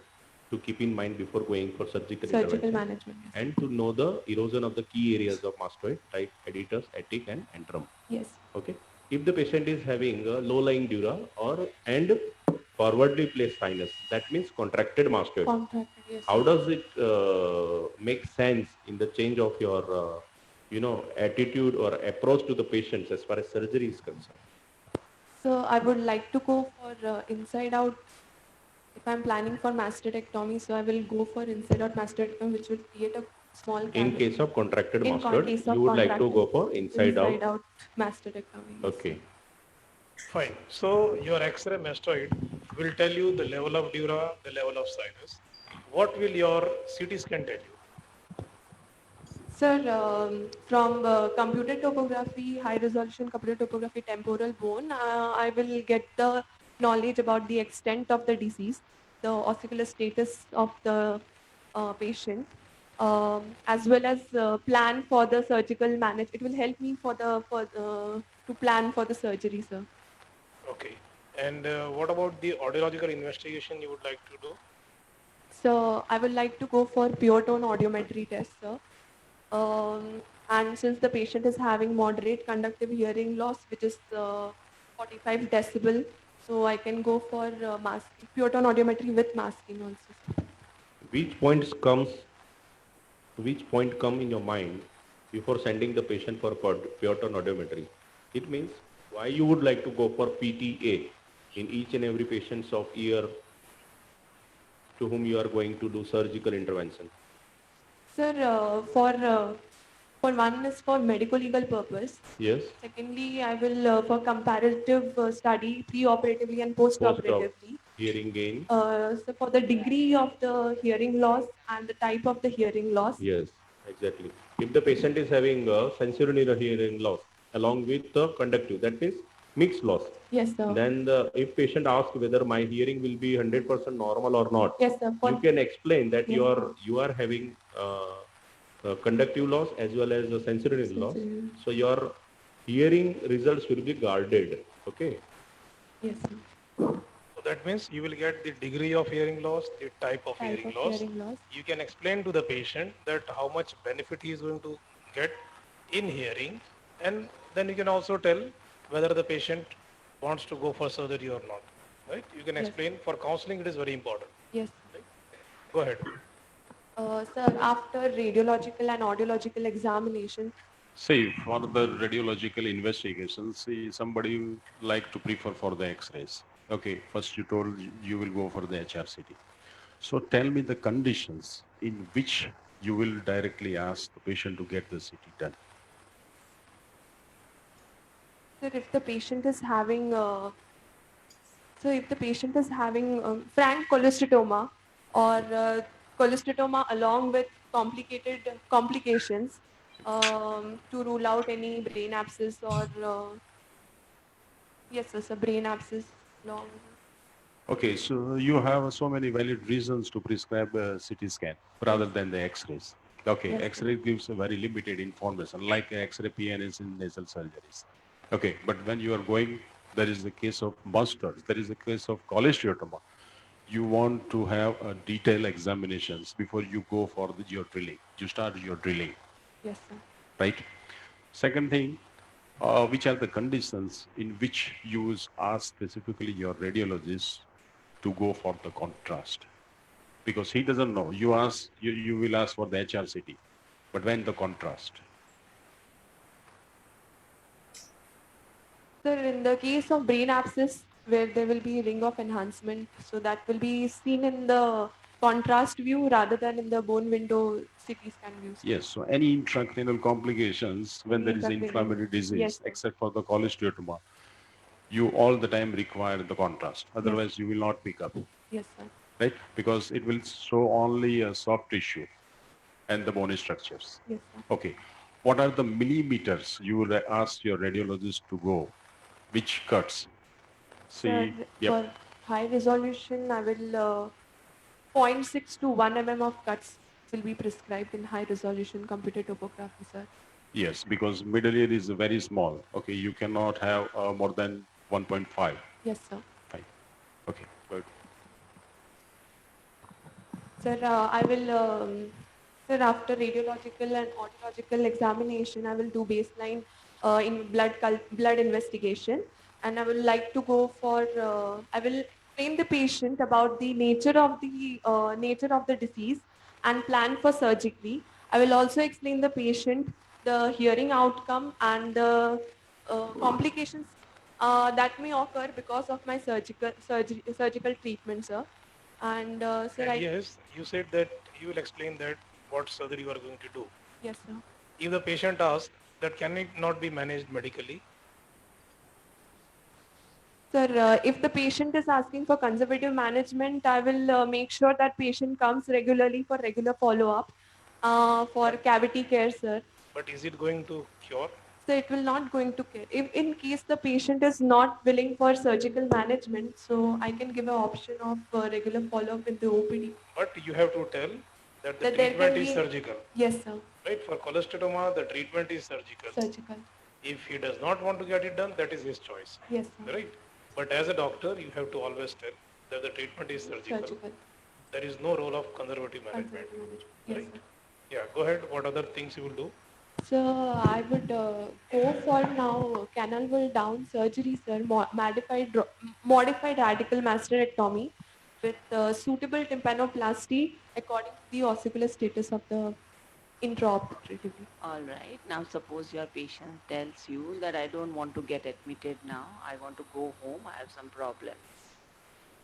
S7: to keep in mind before going for surgical
S4: Surgical
S7: intervention.
S4: management. Yes.
S7: And to know the erosion of the key areas of mastoid like adductors, attic and antrum.
S4: Yes.
S7: Okay. If the patient is having a low-lying dura and forwardly placed sinus, that means contracted mastoid.
S4: Contracted, yes.
S7: How does it make sense in the change of your, attitude or approach to the patients as far as surgery is concerned?
S4: So I would like to go for inside out. If I'm planning for mastectomy, so I will go for inside out mastectomy, which will create a small cavity.
S7: In case of contracted
S4: In
S7: mastoid,
S4: case of
S7: you would like to
S4: contracted,
S7: go for inside out.
S4: mastectomy. Yes.
S7: Okay.
S3: Fine. So your X-ray mastoid will tell you the level of dura, the level of sinus. What will your CT scan tell you?
S4: Sir, from computed topography, high resolution computed topography temporal bone, I will get the knowledge about the extent of the disease, the ossicular status of the patient, as well as plan for the surgical management. It will help me to plan for the surgery, sir.
S3: Okay. And what about the audiological investigation you would like to do?
S4: So I would like to go for pure tone audiometry test, sir. And since the patient is having moderate conductive hearing loss, which is 45 decibel, so I can go for pure tone audiometry with masking also.
S7: Which point come in your mind before sending the patient for pure tone audiometry? It means why you would like to go for PTA in each and every patient's of ear to whom you are going to do surgical intervention.
S4: Sir, for one is for medical legal purpose.
S7: Yes.
S4: Secondly, I will for comparative study pre-operatively and post-operatively.
S7: Hearing gain.
S4: So for the degree of the hearing loss and the type of the hearing loss.
S7: Yes, exactly. If the patient is having a sensory hearing loss along with the conductive, that means mixed loss.
S4: Yes, sir.
S7: Then if patient asks whether my hearing will be 100% normal or not,
S4: yes, sir.
S7: You can explain that
S4: yes,
S7: you are having conductive loss as well as a sensory loss. So your hearing results will be guarded. Okay.
S4: Yes, sir.
S3: So that means you will get the degree of hearing loss, the type of hearing loss. You can explain to the patient that how much benefit he is going to get in hearing, and then you can also tell whether the patient wants to go for surgery or not. Right? You can explain. For counseling, it is very important.
S4: Yes.
S3: Right? Go ahead.
S4: Sir, after radiological and audiological examination.
S8: See, for the radiological investigations, see, somebody like to prefer for the X-rays. Okay, first you told you will go for the HRCT. So tell me the conditions in which you will directly ask the patient to get the CT done.
S4: Sir, if the patient is having frank cholesteatoma or cholesteatoma along with complications, to rule out any brain abscess or yes, sir, brain abscess long.
S8: Okay, so you have so many valid reasons to prescribe a CT scan rather than the X-rays. Okay,
S4: Yes, sir.
S8: X-ray gives a very limited information, like X-ray PNS in nasal surgeries. Okay, but when you are going, there is the case of mustard, there is a case of cholesteatoma. You want to have a detailed examinations before you go for your drilling. You start your drilling,
S4: Yes, sir.
S8: right? Second thing, which are the conditions in which you ask specifically your radiologist to go for the contrast? Because he doesn't know. You will ask for the HRCT, but when the contrast?
S4: Sir, in the case of brain abscess, where there will be ring of enhancement, so that will be seen in the contrast view rather than in the bone window CT scan view. Sir.
S8: Yes, so any intracranial complications when
S4: Any
S8: there is
S4: intracranial-
S8: inflammatory disease,
S4: Yes, sir.
S8: except for the cholesteatoma, you all the time require the contrast. Otherwise, you will not pick up,
S4: Yes, sir.
S8: right? Because it will show only a soft tissue and the bony structures.
S4: Yes, sir.
S8: Okay. What are the millimeters you will ask your radiologist to go? Which cuts?
S4: Sir,
S8: See, yep.
S4: for high resolution, I will 0.6 to 1 mm of cuts will be prescribed in high resolution computed topography, sir.
S8: Yes, because middle ear is very small. Okay, you cannot have more than 1.5.
S4: Yes, sir.
S8: Fine. Okay, good.
S4: Sir, I will, sir, after radiological and audiological examination, I will do baseline in blood investigation, and I will like to go for. I will explain the patient about the nature of the disease and plan for surgery. I will also explain the patient the hearing outcome and the complications that may occur because of my surgical treatment, sir. And sir,
S3: And yes, you said that you will explain that what surgery you are going to do.
S4: yes, sir.
S3: If the patient asks that can it not be managed medically,
S4: Sir, if the patient is asking for conservative management, I will make sure that patient comes regularly for regular follow-up for cavity care, sir.
S3: but is it going to cure?
S4: So it will not going to care. If in case the patient is not willing for surgical management, so I can give an option of regular follow-up in the OPD.
S3: But you have to tell that the
S4: That there
S3: treatment
S4: can
S3: is
S4: be-
S3: surgical.
S4: Yes, sir.
S3: Right? For cholesteatoma, the treatment is surgical.
S4: Surgical.
S3: If he does not want to get it done, that is his choice.
S4: Yes, sir.
S3: Right? But as a doctor, you have to always tell that the treatment is surgical.
S4: Surgical.
S3: There is no role of conservative management.
S4: Conservative management. Yes,
S3: Right?
S4: sir.
S3: Yeah, go ahead. What other things you will do?
S4: So I would go for now canal wall down surgery, sir, modified radical masterectomy with suitable tympanoplasty according to the ossicular status of the intraoperatively.
S5: All right. Now suppose your patient tells you that I don't want to get admitted now. I want to go home. I have some problems.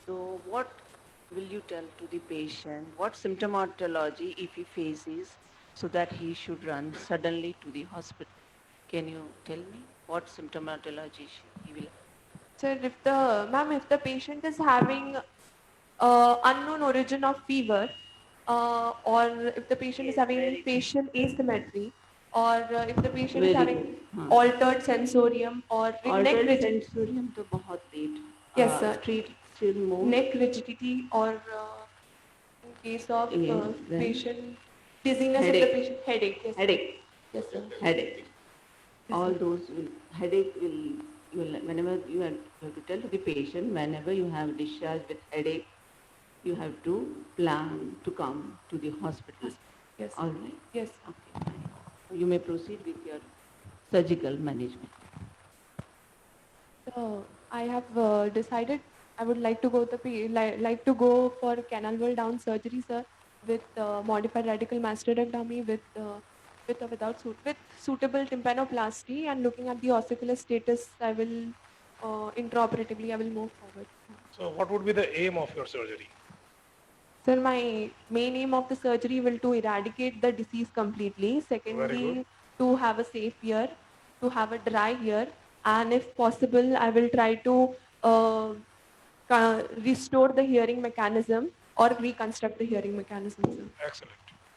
S5: So what will you tell to the patient? What symptomatology if he faces so that he should run suddenly to the hospital? Can you tell me what symptomatology he will?
S4: Sir, if the patient is having unknown origin of fever, or if the patient is
S5: Yes,
S4: having
S5: very
S4: facial asymmetry, or if the patient is
S5: Very
S4: having
S5: good. Huh.
S4: altered sensorium or neck
S5: Altered
S4: rigidity,
S5: sensorium to बहुत late.
S4: Yes, sir.
S5: Street still more.
S4: neck rigidity, or in case of
S5: Yes, then-
S4: patient dizziness of the
S5: Headache.
S4: patient, headache. Yes, sir.
S5: Headache.
S4: Yes, sir.
S5: Headache.
S4: Yes,
S5: All
S4: sir.
S5: those will, headache will, whenever you have to tell to the patient, whenever you have discharge with headache, you have to plan to come to the hospital.
S4: Yes,
S5: All right?
S4: yes.
S5: Okay, fine. You may proceed with your surgical management.
S4: So I have decided I would like to go like to go for canal wall down surgery, sir, with modified radical masterectomy with or without with suitable tympanoplasty, and looking at the ossicular status, I will intraoperatively I will move forward.
S3: So what would be the aim of your surgery?
S4: Sir, my main aim of the surgery will to eradicate the disease completely. Secondly, to have a safe ear, to have a dry ear, and if possible, I will try to restore the hearing mechanism or reconstruct the hearing mechanism, sir.
S3: Excellent.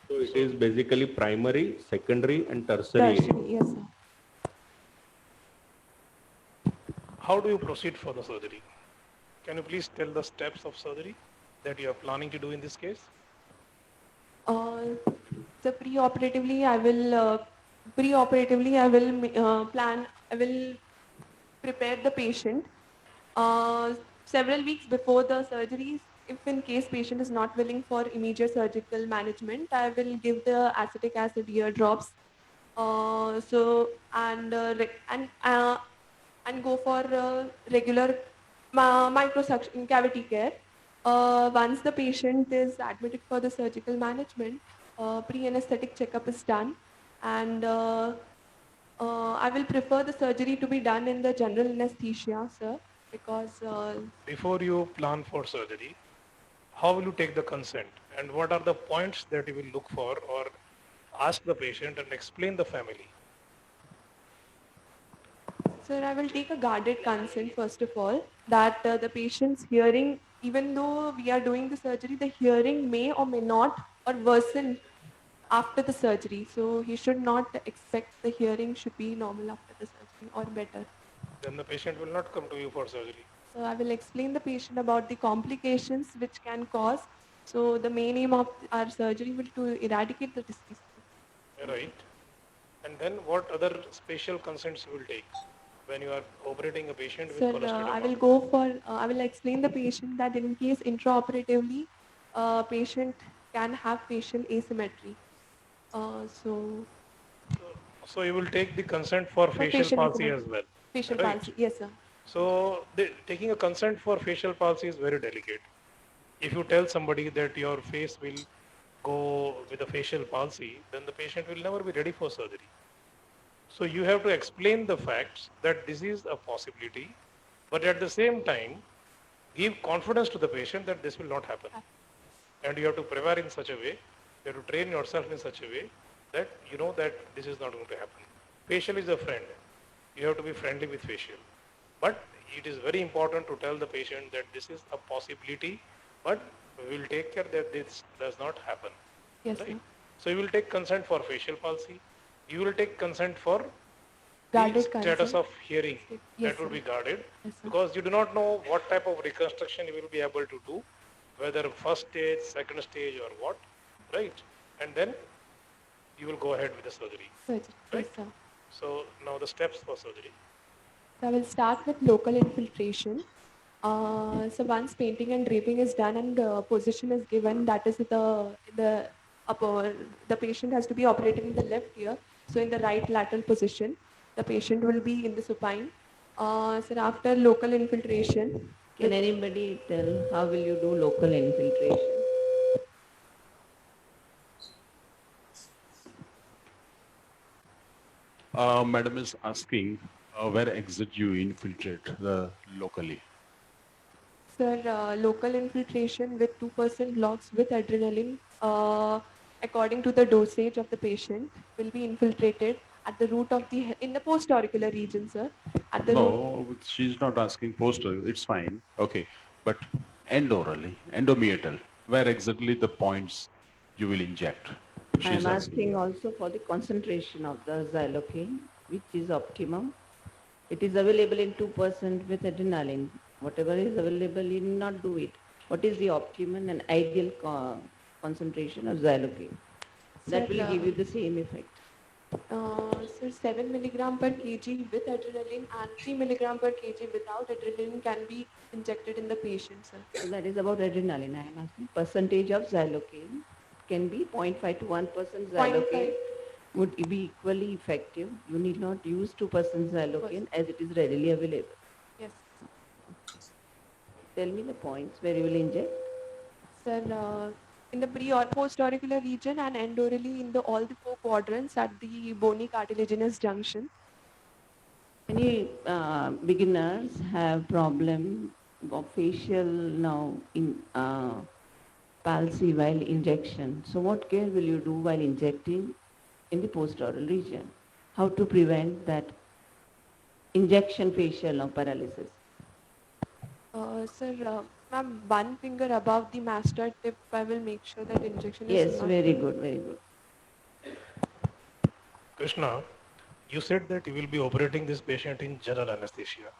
S7: So it is basically primary, secondary and tertiary.
S4: Tertiary, yes, sir.
S3: How do you proceed for the surgery? Can you please tell the steps of surgery that you are planning to do in this case?
S4: So pre-operatively, I will prepare the patient several weeks before the surgeries. If in case patient is not willing for immediate surgical management, I will give the acetic acid ear drops. So and go for regular microsuction cavity care. Once the patient is admitted for the surgical management, pre-anesthetic checkup is done, and I will prefer the surgery to be done in the general anesthesia, sir, because
S3: Before you plan for surgery, how will you take the consent and what are the points that you will look for or ask the patient and explain the family?
S4: sir, I will take a guarded consent first of all that the patient's hearing, even though we are doing the surgery, the hearing may or may not or worsen after the surgery. So he should not expect the hearing should be normal after the surgery or better.
S3: Then the patient will not come to you for surgery.
S4: So I will explain the patient about the complications which can cause. So the main aim of our surgery will to eradicate the disease.
S3: Right. And then what other special consents you will take when you are operating a patient with
S4: Sir,
S3: cholesteatoma?
S4: I will explain the patient that in case intraoperatively, patient can have facial asymmetry. So
S3: So you will take the consent for
S4: for
S3: facial palsy as
S4: asymmetry,
S3: well,
S4: facial
S3: right?
S4: palsy, yes, sir.
S3: So taking a consent for facial palsy is very delicate. If you tell somebody that your face will go with a facial palsy, then the patient will never be ready for surgery. So you have to explain the facts that this is a possibility, but at the same time, give confidence to the patient that this will not happen. And you have to prepare in such a way, you have to train yourself in such a way that you know that this is not going to happen. Facial is a friend. You have to be friendly with facial. But it is very important to tell the patient that this is a possibility, but we will take care that this does not happen.
S4: Yes,
S3: Right?
S4: sir.
S3: So you will take consent for facial palsy. You will take consent for the
S4: Guarded
S3: status
S4: consent.
S3: of hearing.
S4: Yes,
S3: That will
S4: sir.
S3: be guarded
S4: Yes, sir.
S3: because you do not know what type of reconstruction you will be able to do, whether first stage, second stage or what, right? And then you will go ahead with the surgery,
S4: Surgery. Yes,
S3: right?
S4: sir.
S3: So now the steps for surgery.
S4: So I will start with local infiltration. So once painting and draping is done and position is given, that is the upper, the patient has to be operating in the left ear. So in the right lateral position, the patient will be in the supine. So after local infiltration,
S5: Can anybody tell how will you do local infiltration?
S8: Madam is asking where exactly you infiltrate the locally.
S4: sir, local infiltration with 2% logs with adrenaline, according to the dosage of the patient, will be infiltrated at the root of in the post-auricular region, sir. At the root,
S8: No, she's not asking postal. It's fine. Okay, but endorally, endomeatal, where exactly the points you will inject?
S5: I
S8: She's
S5: am
S8: asking.
S5: asking also for the concentration of the xylocaine, which is optimum. It is available in 2% with adrenaline. Whatever is available, you need not do it. What is the optimum and ideal concentration of xylocaine? That
S4: sir,
S5: will give you the same effect.
S4: sir, 7 milligram per kg with adrenaline and 3 milligram per kg without adrenaline can be injected in the patient, sir.
S5: So that is about adrenaline. I am asking percentage of xylocaine. Can be 0.5 to 1%
S4: 0.5.
S5: xylocaine would be equally effective. You need not use 2% xylocaine as it is readily available.
S4: Yes.
S5: Tell me the points where you will inject.
S4: Sir, in the pre or post-auricular region and endorally in the all the four quadrants at the bony cartilaginous junction.
S5: Many beginners have problem of facial now in palsy while injection. So what care will you do while injecting in the post-oral region? How to prevent that injection facial of paralysis?
S4: Sir, ma'am, one finger above the mastoid tip, I will make sure that injection is
S5: Yes,
S4: not.
S5: very good, very good.
S3: Krishna, you said that you will be operating this patient in general anesthesia.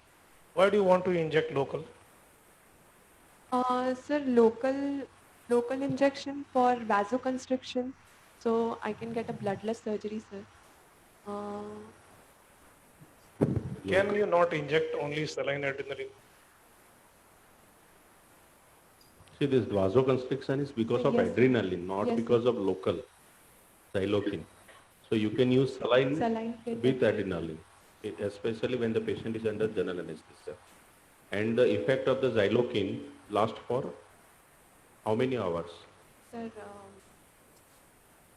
S3: Why do you want to inject local?
S4: Sir, local injection for vasoconstriction, so I can get a bloodless surgery, sir. Uh,
S3: Can you not inject only saline adrenaline?
S7: See, this vasoconstriction is because of
S4: Yes, sir.
S7: adrenaline, not
S4: Yes,
S7: because
S4: sir.
S7: of local xylocaine. So you can use saline
S4: Saline
S7: with
S4: treatment.
S7: adrenaline, especially when the patient is under general anesthesia. And the effect of the xylocaine lasts for how many hours?
S4: Sir,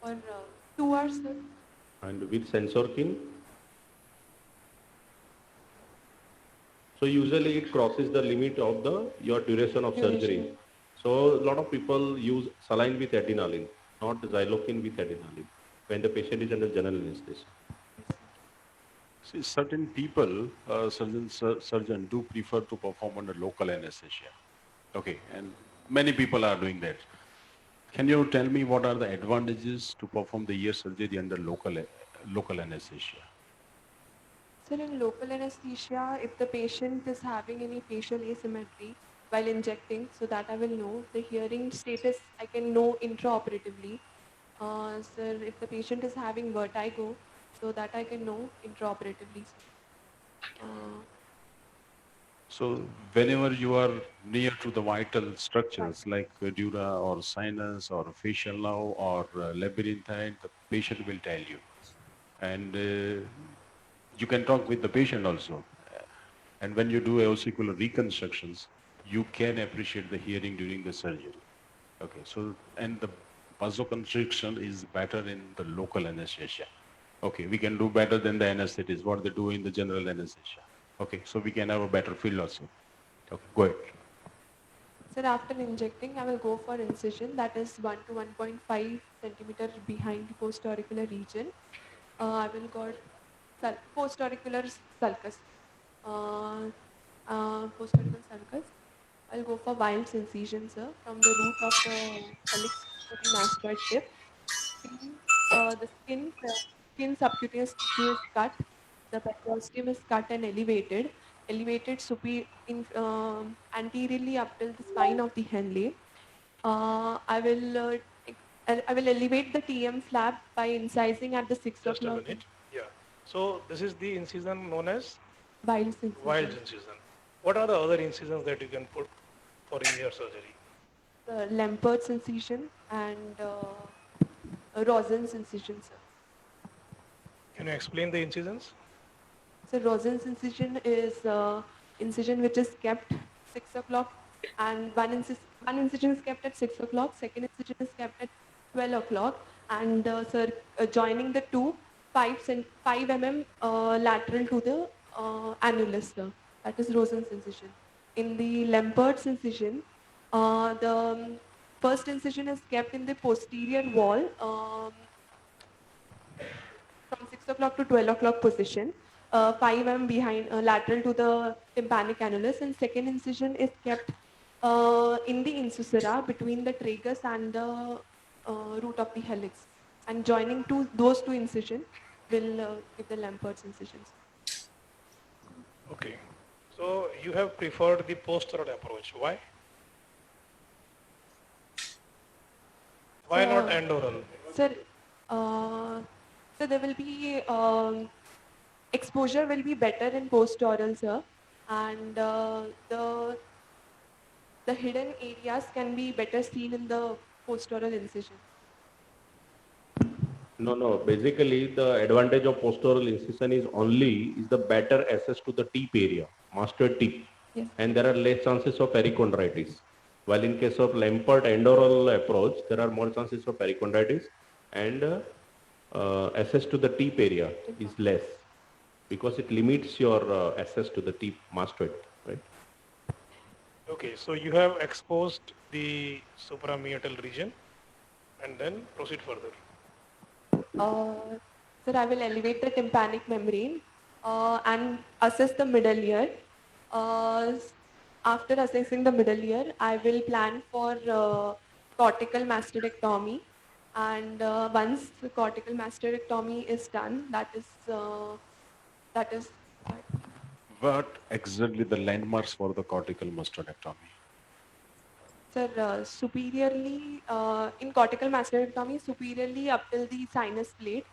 S4: for 2 hours, sir.
S7: And with sensorkin, so usually it crosses the limit of the your duration of surgery.
S4: Duration.
S7: So a lot of people use saline with adrenaline, not xylocaine with adrenaline, when the patient is under general anesthesia.
S8: See, certain people, surgeon do prefer to perform under local anesthesia. Okay, and many people are doing that. Can you tell me what are the advantages to perform the ear surgery under local anesthesia?
S4: Sir, in local anesthesia, if the patient is having any facial asymmetry while injecting, so that I will know. The hearing status I can know intraoperatively. Sir, if the patient is having vertigo, so that I can know intraoperatively. Sir.
S8: So whenever you are near to the vital
S4: Right.
S8: structures like dura or sinus or facial nerve or labyrinthine, the patient will tell you. And you can talk with the patient also. And when you do auricular reconstructions, you can appreciate the hearing during the surgery. Okay, so, and the vasoconstriction is better in the local anesthesia. Okay, we can do better than the anesthetists, what they do in the general anesthesia. Okay, so we can have a better feel also. Okay, go ahead.
S4: Sir, after injecting, I will go for incision, that is 1 to 1.5 centimeter behind the postauricular region. I will got postauricular sulcus. Postauricular sulcus. I'll go for Weil's incision, sir, from the root of the helix to the mastoid tip. The skin subcutaneous tissue is cut. The periosteum is cut and elevated anteriorly up till the spine of the Henle. I will elevate the TM flap by incising at the 6
S3: Just a
S4: o'clock.
S3: minute. Yeah. So this is the incision known as
S4: Weil's incision.
S3: Weil's incision. What are the other incisions that you can put for ear surgery?
S4: The Lampert's incision and Rosen's incision, sir.
S3: Can you explain the incisions?
S4: So Rosen's incision is incision which is kept 6 o'clock, and one incision is kept at 6 o'clock, second incision is kept at 12 o'clock, and sir, joining the two 5 mm lateral to the annulus, sir. That is Rosen's incision. In the Lampert's incision, the first incision is kept in the posterior wall. From 6 o'clock to 12 o'clock position, 5 mm behind, lateral to the tympanic annulus, and second incision is kept in the incisura between the tragus and the root of the helix. And joining those two incisions will give the Lampert's incisions.
S3: Okay. So you have preferred the postural approach. Why? Why not endoral?
S4: Sir, so there will be exposure will be better in post-oral, sir, and the hidden areas can be better seen in the post-oral incision.
S7: No. Basically, the advantage of postural incision is the better access to the tip area, mastoid tip,
S4: Yes.
S7: and there are less chances of perichondritis. While in case of Lampert endoral approach, there are more chances of perichondritis, and access to the tip area is less because it limits your access to the tip mastoid, right?
S3: Okay. So you have exposed the suprameatal region and then proceed further.
S4: Sir, I will elevate the tympanic membrane and assess the middle ear. Uh, After assessing the middle ear, I will plan for cortical mastoidectomy. And once the cortical mastoidectomy is done, that is
S8: What exactly the landmarks for the cortical mastectomy?
S4: sir, superiorly in cortical mastoidectomy, superiorly up till the sinus plate,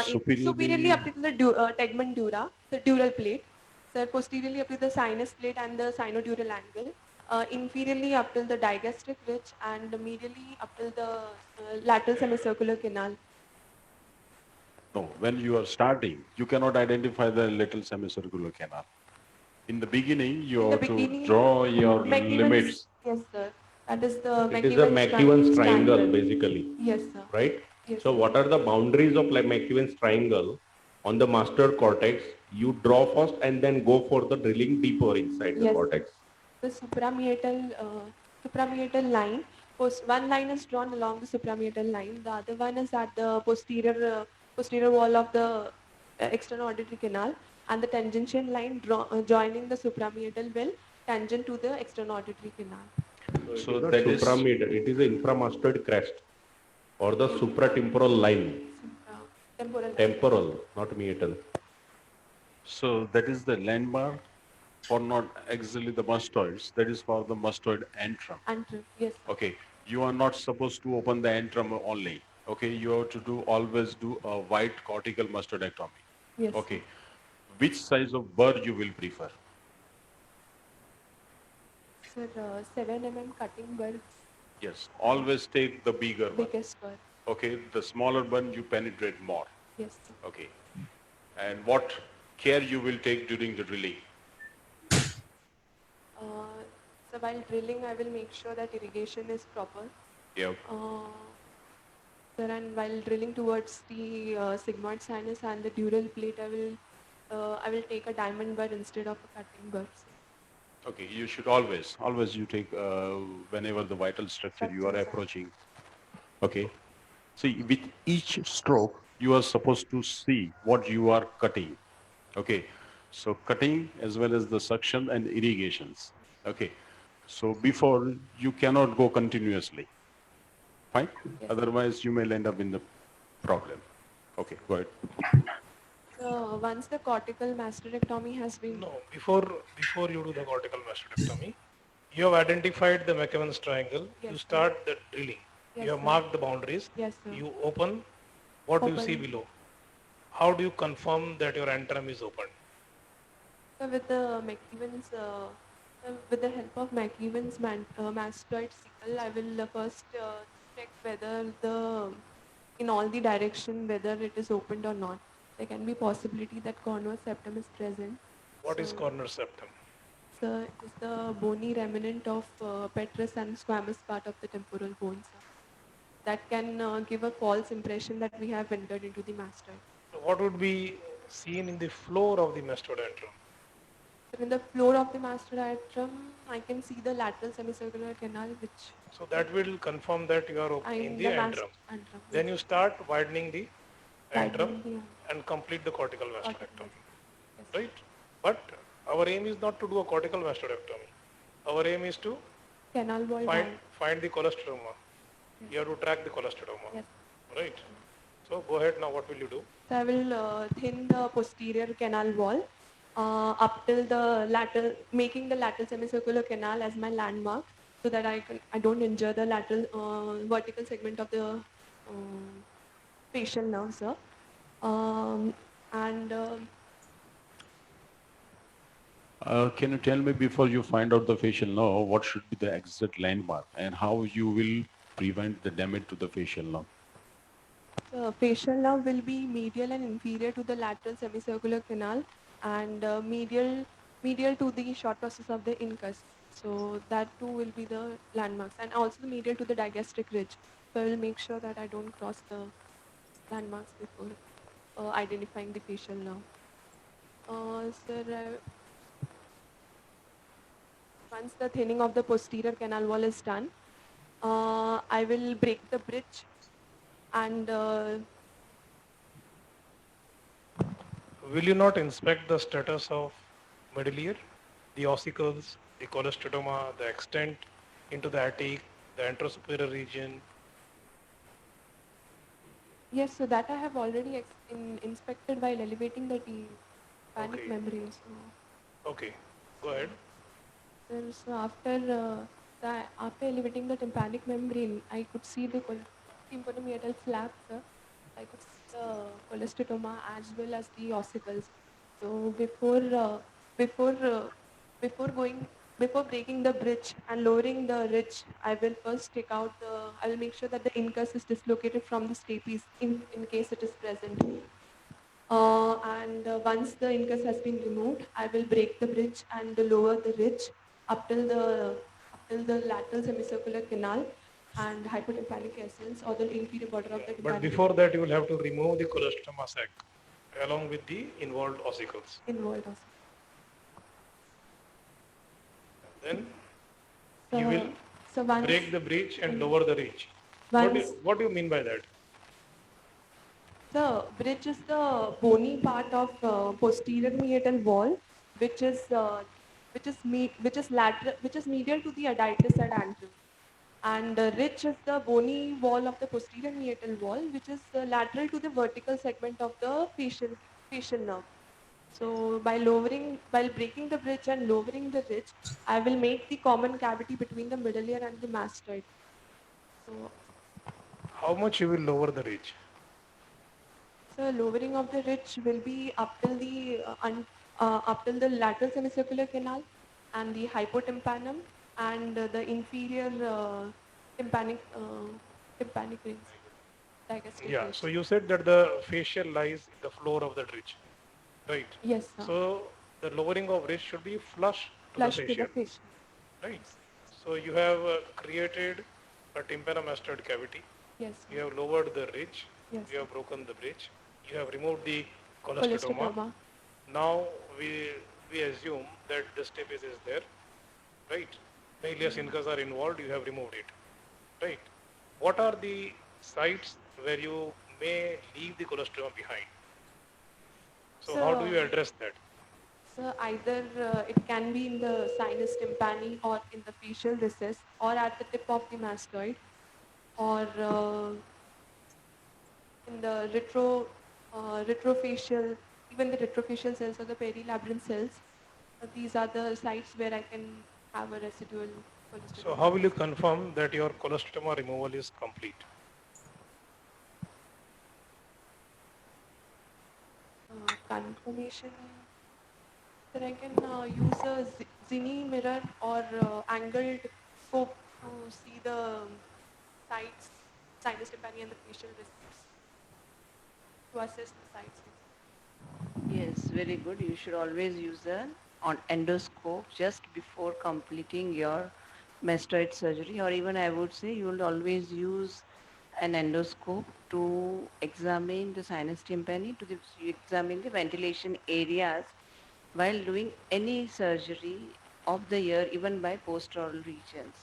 S4: superiorly up
S8: Superiorly,
S4: to the tegmen dura, the dural plate, sir, posteriorly up to the sinus plate and the sinodural angle, inferiorly up till the digastric ridge, and medially up till the lateral semicircular canal.
S8: no, when you are starting, you cannot identify the little semicircular canal. In the beginning, you
S4: In the
S8: have to
S4: beginning,
S8: draw your
S4: McEwen's,
S8: limits.
S4: yes, sir. That is the
S7: It is a
S4: McEwen's
S7: McEwen's triangle,
S4: triangle.
S7: basically,
S4: Yes, sir.
S7: right?
S4: Yes,
S7: So
S4: sir.
S7: what are the boundaries of like McEwen's triangle? On the master cortex, you draw first and then go for the drilling deeper inside the
S4: Yes,
S7: cortex.
S4: the suprameatal line. One line is drawn along the suprameatal line. The other one is at the posterior wall of the external auditory canal, and the tangential line joining the suprameatal well tangent to the external auditory canal.
S7: So it
S8: So
S7: is not
S8: that is,
S7: suprameatal, it is the inframastoid crest or the supratemporal line,
S4: Temporal line.
S7: temporal, not meatal.
S8: so that is the landmark for not exactly the mastoids, that is for the mastoid antrum.
S4: Yes, sir.
S8: Okay, you are not supposed to open the antrum only. Okay, you have to always do a wide cortical mastoidectomy.
S4: Yes, sir.
S8: Okay, which size of burr you will prefer?
S4: Sir, 7 cutting birds,
S8: Yes, always take the bigger one.
S4: biggest bird.
S8: Okay, the smaller one you penetrate more.
S4: Yes, sir.
S8: Okay, and what care you will take during the drilling?
S4: So while drilling, I will make sure that irrigation is proper.
S8: Yeah.
S4: Sir, and while drilling towards the sigmoid sinus and the dural plate, I will take a diamond burr instead of a cutting burr.
S8: Okay, you should always you take whenever the vital structure you are
S4: Structure, sir.
S8: approaching. Okay, see with each stroke you are supposed to see what you are cutting. Okay, so cutting as well as the suction and irrigations. Okay, so before you cannot go continuously. Fine.
S4: Yes.
S8: Otherwise you may end up in the problem. Okay, go ahead.
S4: So once the cortical mastoidectomy has been
S3: No, before you do the cortical mastoidectomy, you have identified the McEwen's triangle.
S4: Yes,
S3: You
S4: sir.
S3: start the drilling.
S4: Yes,
S3: You have
S4: sir.
S3: marked the boundaries.
S4: Yes, sir.
S3: You open. What do you see
S4: Open.
S3: below? How do you confirm that your antrum is open?
S4: So with the with the help of McEwen's mastoid sickle, I will first check whether in all the direction whether it is opened or not. There can be possibility that corner septum is present.
S3: What is
S4: So-
S3: corner septum?
S4: So it is the bony remnant of petrous and squamous part of the temporal bone. Sir. That can give a false impression that we have entered into the mastoid.
S3: What would be seen in the floor of the mastoid antrum?
S4: So in the floor of the mastoid, I can see the lateral semicircular canal, which
S3: So that will confirm that you are in the antrum.
S4: antrum.
S3: Then you start widening the antrum
S4: Widening
S3: and complete the cortical
S4: the
S3: mastoidectomy,
S4: Yes.
S3: right? But our aim is not to do a cortical mastoidectomy. Our aim is to
S4: Canal wall down.
S3: find the cholestoma. You have to track the cholestoma,
S4: Yes.
S3: right? So go ahead now. What will you do?
S4: So I will thin the posterior canal wall up till the lateral, making the lateral semicircular canal as my landmark, so that I don't injure the lateral vertical segment of the facial nerve, sir. And
S8: Can you tell me before you find out the facial nerve, what should be the exact landmark and how you will prevent the damage to the facial nerve?
S4: the facial nerve will be medial and inferior to the lateral semicircular canal, and medial to the short process of the incus. So that too will be the landmarks, and also medial to the digastric ridge. So I will make sure that I don't cross the landmarks before identifying the facial nerve. Sir, once the thinning of the posterior canal wall is done, I will break the bridge and
S3: Will you not inspect the status of middle ear, the ossicles, the cholesteatoma, the extent into the attic, the anterosuperior region?
S4: Yes, so that I have already inspected while elevating the tympanic
S3: Okay.
S4: membrane. So,
S3: Okay, go ahead.
S4: so after elevating the tympanic membrane, I could see the tympanomeatal flap, sir. I could see the cholesteatoma as well as the ossicles. So before uh, before going before breaking the bridge and lowering the ridge, I will first take out the. I will make sure that the incus is dislocated from the stapes in case it is present. And once the incus has been removed, I will break the bridge and lower the ridge up till the lateral semicircular canal and hypotympanic essence or the inferior border of the
S3: But
S4: tympanic
S3: before that, you will have to remove the cholesteatoma sac along with the involved ossicles.
S4: involved also.
S3: Then you
S4: So,
S3: will
S4: so once,
S3: break the bridge and lower the ridge.
S4: once
S3: What do you mean by that?
S4: the bridge is the bony part of posterior meatal wall, which is medial to the adatus and antrum. And the ridge is the bony wall of the posterior meatal wall, which is lateral to the vertical segment of the facial nerve. So while breaking the bridge and lowering the ridge, I will make the common cavity between the middle ear and the mastoid. So,
S3: How much you will lower the ridge?
S4: so lowering of the ridge will be up till the lateral semicircular canal and the hypotympanum and the inferior tympanic rings, digastric
S3: Yeah,
S4: rings.
S3: so you said that the facial lies in the floor of the ridge, right?
S4: Yes, sir.
S3: So the lowering of ridge should be flush to the
S4: Flush to the
S3: facial,
S4: facial.
S3: right? So you have created a tympanomastoid cavity.
S4: Yes,
S3: You
S4: sir.
S3: have lowered the ridge.
S4: Yes,
S3: You have broken the bridge. You have removed the cholesteatoma.
S4: cholesteatoma.
S3: Now we assume that the stapes is there, right? Alias incus are involved. You have removed it, right? What are the sites where you may leave the cholesteatoma behind? So how do you address that?
S4: So either it can be in the sinus tympani or in the facial recess or at the tip of the mastoid or in the retrofacial, even the retrofacial cells or the perilabyrinth cells. These are the sites where I can have a residual
S3: So
S4: cholesteatoma.
S3: how will you confirm that your cholesteatoma removal is complete?
S4: Confirmation that I can use a Zini mirror or angled scope to see the sites, sinus tympani and the facial recess to assess the sites.
S5: Yes, very good. You should always use an endoscope just before completing your mastoid surgery, or even I would say you will always use an endoscope to examine the sinus tympani, examine the ventilation areas while doing any surgery of the ear, even by post-oral regions.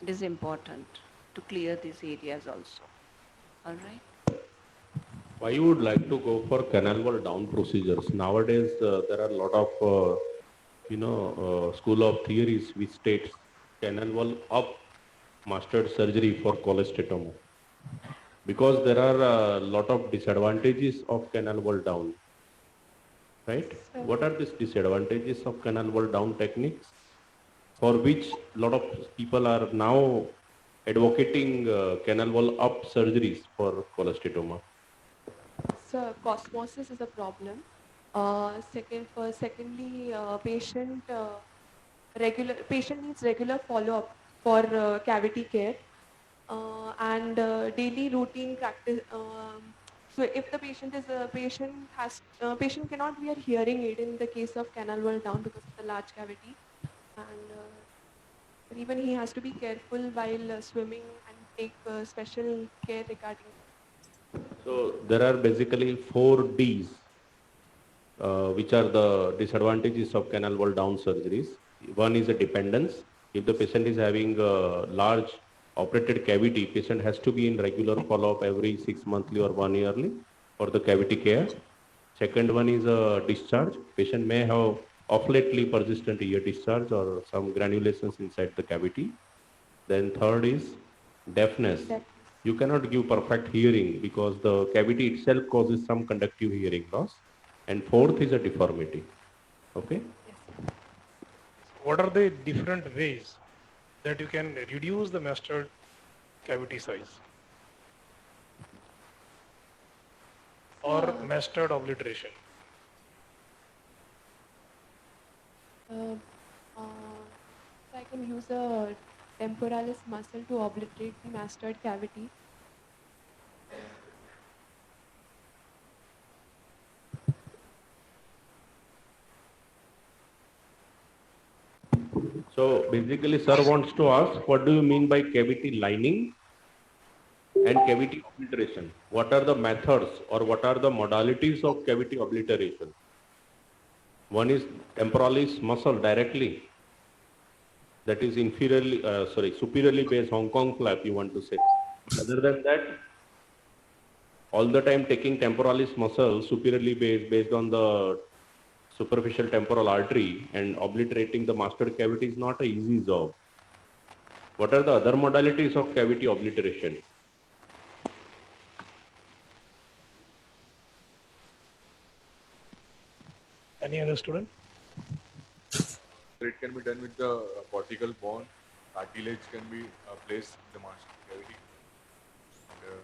S5: It is important to clear these areas also. All right.
S7: Why you would like to go for canal wall down procedures? Nowadays, there are a lot of, school of theories which states canal wall up mastered surgery for cholesteatoma. Because there are a lot of disadvantages of canal wall down, right?
S4: So,
S7: What are these disadvantages of canal wall down techniques for which a lot of people are now advocating canal wall up surgeries for cholesteatoma?
S4: so cosmosis is a problem. Secondly, patient needs regular follow-up for cavity care and daily routine practice. So if the patient is a patient cannot wear hearing aid in the case of canal wall down because of the large cavity, and even he has to be careful while swimming and take special care regarding.
S7: So there are basically 4 Ds, which are the disadvantages of canal wall down surgeries. One is a dependence. If the patient is having a large operated cavity, patient has to be in regular follow-up every 6 monthly or 1 yearly for the cavity care. Second one is a discharge. Patient may have off-lately persistent ear discharge or some granulations inside the cavity. Then third is deafness. You cannot give perfect hearing because the cavity itself causes some conductive hearing loss. And fourth is a deformity. Okay.
S3: What are the different ways that you can reduce the mustard cavity size or mustard obliteration?
S4: So I can use a temporalis muscle to obliterate the mastoid cavity.
S7: So basically, sir wants to ask, what do you mean by cavity lining and cavity obliteration? What are the methods or what are the modalities of cavity obliteration? One is temporalis muscle directly, that is superiorly based Hong Kong flap, you want to say. Other than that, all the time taking temporalis muscle superiorly based on the superficial temporal artery and obliterating the mastoid cavity is not an easy job. What are the other modalities of cavity obliteration?
S3: Any other student?
S6: So it can be done with the cortical bone. Cartilage can be placed in the mastoid cavity. And,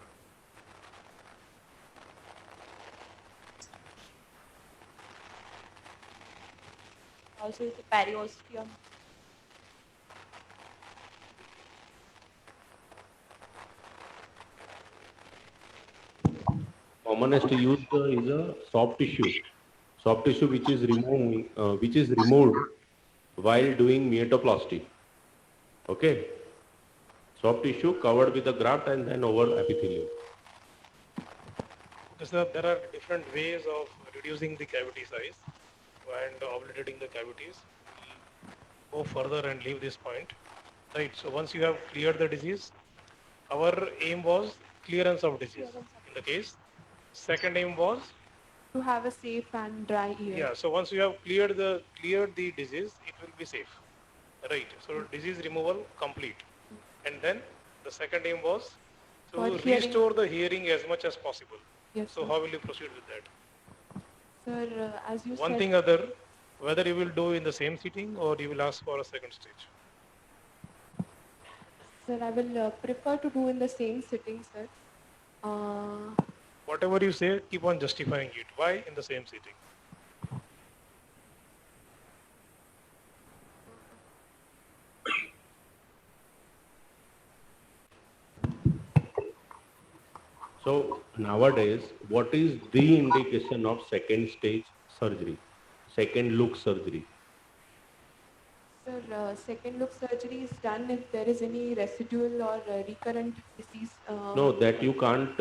S9: Also, the periosteum.
S7: Commonest used is a soft tissue which is removed while doing meatoplasty. Okay, soft tissue covered with a graft and then over epithelium.
S3: Because there are different ways of reducing the cavity size and obliterating the cavities. We'll go further and leave this point. Right. So once you have cleared the disease, our aim was clearance of disease in the case. Second aim was,
S4: To have a safe and dry ear.
S3: yeah. So once you have cleared the disease, it will be safe. Right. So disease removal complete. And then the second aim was to
S4: For hearing.
S3: restore the hearing as much as possible.
S4: Yes,
S3: So
S4: sir.
S3: how will you proceed with that?
S4: Sir, as you
S3: One
S4: said,
S3: thing other, whether you will do in the same sitting or you will ask for a second stage.
S4: sir, I will prefer to do in the same sitting, sir.
S3: Whatever you say, keep on justifying it. Why in the same sitting?
S7: So nowadays, what is the indication of second stage surgery, second look surgery?
S4: Sir, second look surgery is done if there is any residual or recurrent disease.
S7: No, that you can't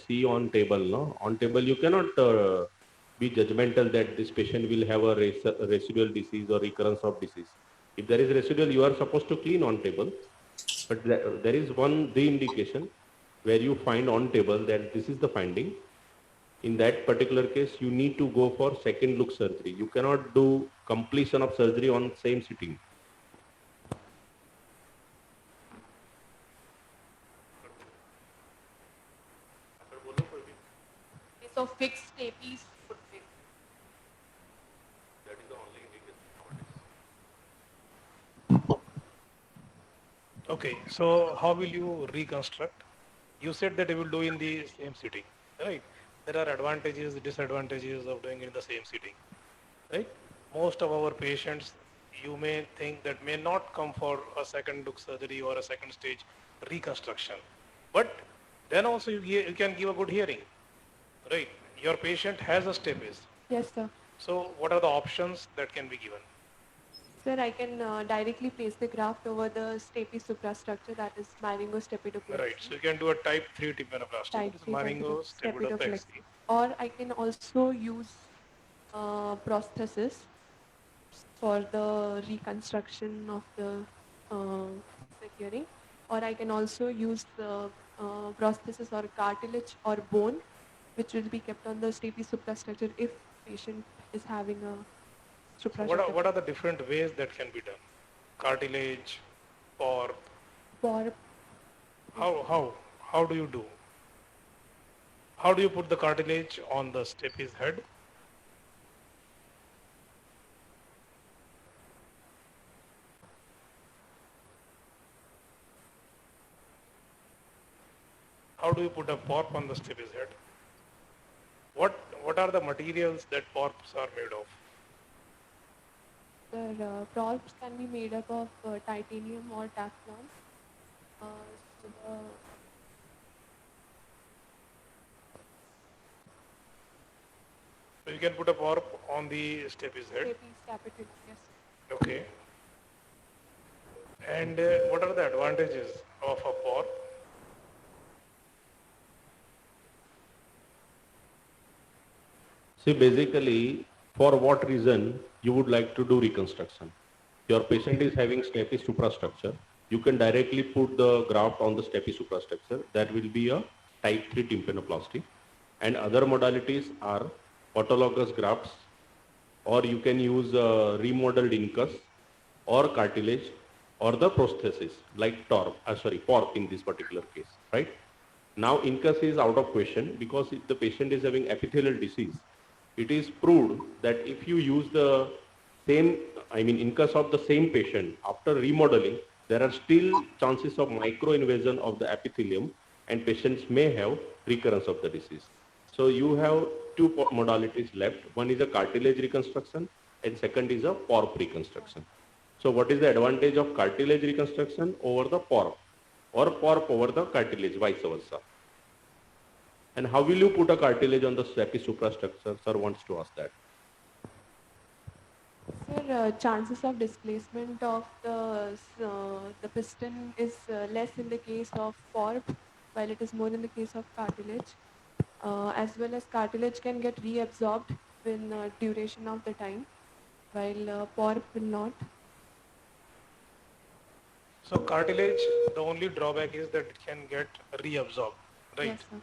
S7: see on table. No, on table you cannot be judgmental that this patient will have a residual disease or recurrence of disease. If there is residual, you are supposed to clean on table. But there is one the indication where you find on table that this is the finding. In that particular case, you need to go for second look surgery. You cannot do completion of surgery on same sitting.
S4: So fixed stapes would be.
S7: That is the only indication.
S3: Okay, so how will you reconstruct? You said that you will do in the same sitting, right? There are advantages, disadvantages of doing it in the same sitting, right? Most of our patients, you may think that may not come for a second look surgery or a second stage reconstruction. But then also you can give a good hearing, right? Your patient has a stapes.
S4: Yes, sir.
S3: So what are the options that can be given?
S4: Sir, I can directly place the graft over the stapes suprastructure, that is maryngostapedoplex.
S3: Right, so you can do a type 3 tympanoplasty,
S4: Type
S3: which is
S4: 3
S3: maryngostapedoplex.
S4: Or I can also use prosthesis for the reconstruction of the hearing. Or I can also use the prosthesis or cartilage or bone, which will be kept on the stapes suprastructure if patient is having a supraseptal.
S3: What are the different ways that can be done? Cartilage, or
S4: PORP.
S3: how do you do? How do you put the cartilage on the stapes head? How do you put a PORP on the stapes head? What are the materials that PORPs are made of?
S4: The PORPs can be made up of titanium or Teflon. So the
S3: So you can put a PORP on the stapes head.
S4: stapes capitulum, yes.
S3: Okay. And what are the advantages of a PORP?
S7: See, basically, for what reason you would like to do reconstruction? Your patient is having stapes suprastructure. You can directly put the graft on the stapes suprastructure. That will be a type 3 tympanoplasty. And other modalities are autologous grafts, or you can use remodeled incus or cartilage or the prosthesis like PORP in this particular case, right? Now incus is out of question because if the patient is having epithelial disease, it is proved that if you use the same, incus of the same patient after remodeling, there are still chances of microinvasion of the epithelium and patients may have recurrence of the disease. So you have two modalities left. One is a cartilage reconstruction and second is a PORP reconstruction. So what is the advantage of cartilage reconstruction over the PORP or PORP over the cartilage, vice versa? And how will you put a cartilage on the stapes suprastructure? Sir wants to ask that.
S4: Sir, chances of displacement of the piston is less in the case of PORP, while it is more in the case of cartilage. As well as cartilage can get reabsorbed in duration of the time, while PORP will not.
S3: So cartilage, the only drawback is that it can get reabsorbed, right?
S4: Yes, sir.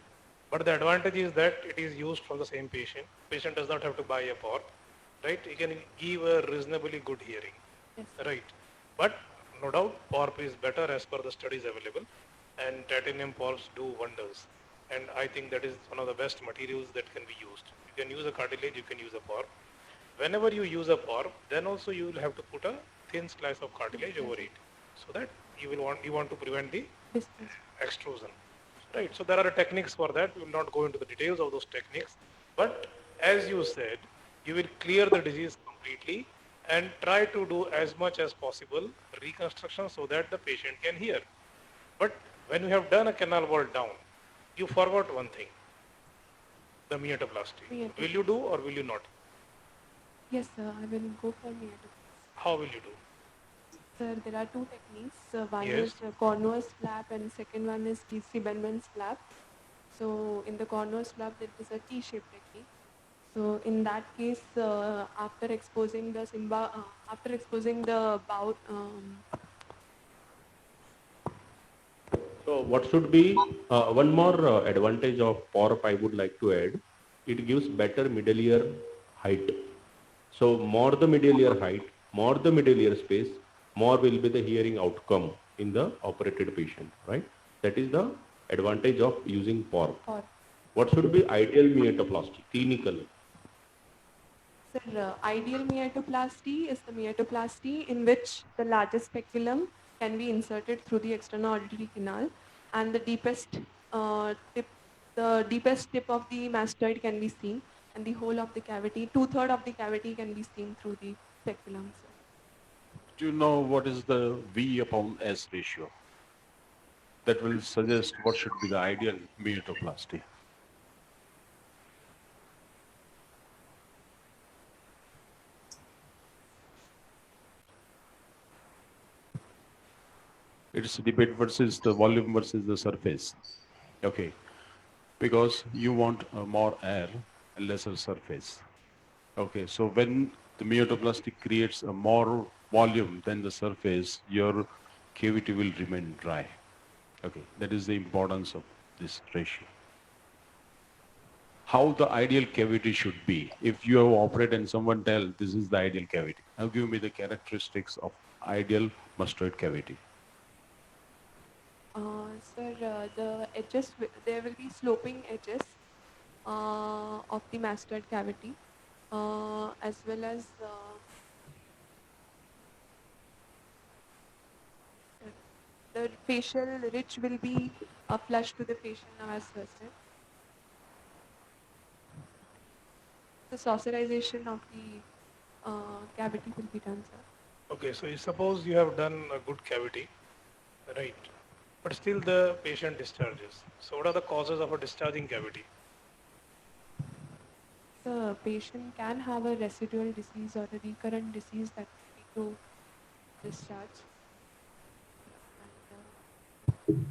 S3: But the advantage is that it is used for the same patient. Patient does not have to buy a PORP, right? He can give a reasonably good hearing,
S4: Yes.
S3: right? But no doubt PORP is better as per the studies available, and titanium PORPs do wonders. And I think that is one of the best materials that can be used. You can use a cartilage, you can use a PORP. Whenever you use a PORP, then also you will have to put a thin slice of cartilage over it, so that you want to prevent the
S4: Distance.
S3: extrusion, right? So there are techniques for that. We will not go into the details of those techniques, but as you said, you will clear the disease completely and try to do as much as possible reconstruction so that the patient can hear. But when you have done a canal wall down, you forgot one thing, the meatoplasty.
S4: Meatoplasty.
S3: Will you do or will you not?
S4: Yes, sir. I will go for meatoplasty.
S3: How will you do?
S4: Sir, there are two techniques. One
S3: Yes.
S4: is Cornwall's flap and second one is DC Benman's flap. So in the Cornwall's flap, there is a T-shaped technique. So in that case, after exposing the bout,
S7: So what should be one more advantage of PORP I would like to add? It gives better middle ear height. So more the middle ear height, more the middle ear space, more will be the hearing outcome in the operated patient, right? That is the advantage of using PORP.
S4: or
S7: What should be ideal meatoplasty, clinical?
S4: sir, ideal meatoplasty is the meatoplasty in which the largest speculum can be inserted through the external auditory canal, and the deepest tip of the mastoid can be seen, and the whole of the cavity, 2/3 of the cavity can be seen through the speculum, sir.
S8: Do you know what is the V upon S ratio? That will suggest what should be the ideal meatoplasty. It's debate versus the volume versus the surface. Okay, because you want more air and lesser surface. Okay, so when the meatoplasty creates a more volume than the surface, your cavity will remain dry. Okay, that is the importance of this ratio. how the ideal cavity should be. If you have operated and someone tell this is the ideal cavity, now give me the characteristics of ideal mastoid cavity.
S4: Sir, the edges, there will be sloping edges of the mastoid cavity, as well as the facial ridge will be flush to the facial nerve, as sir said. The saucerization of the cavity will be done, sir.
S3: Okay, so you suppose you have done a good cavity, right? But still the patient discharges. So what are the causes of a discharging cavity?
S4: The patient can have a residual disease or a recurrent disease that will lead to discharge. And,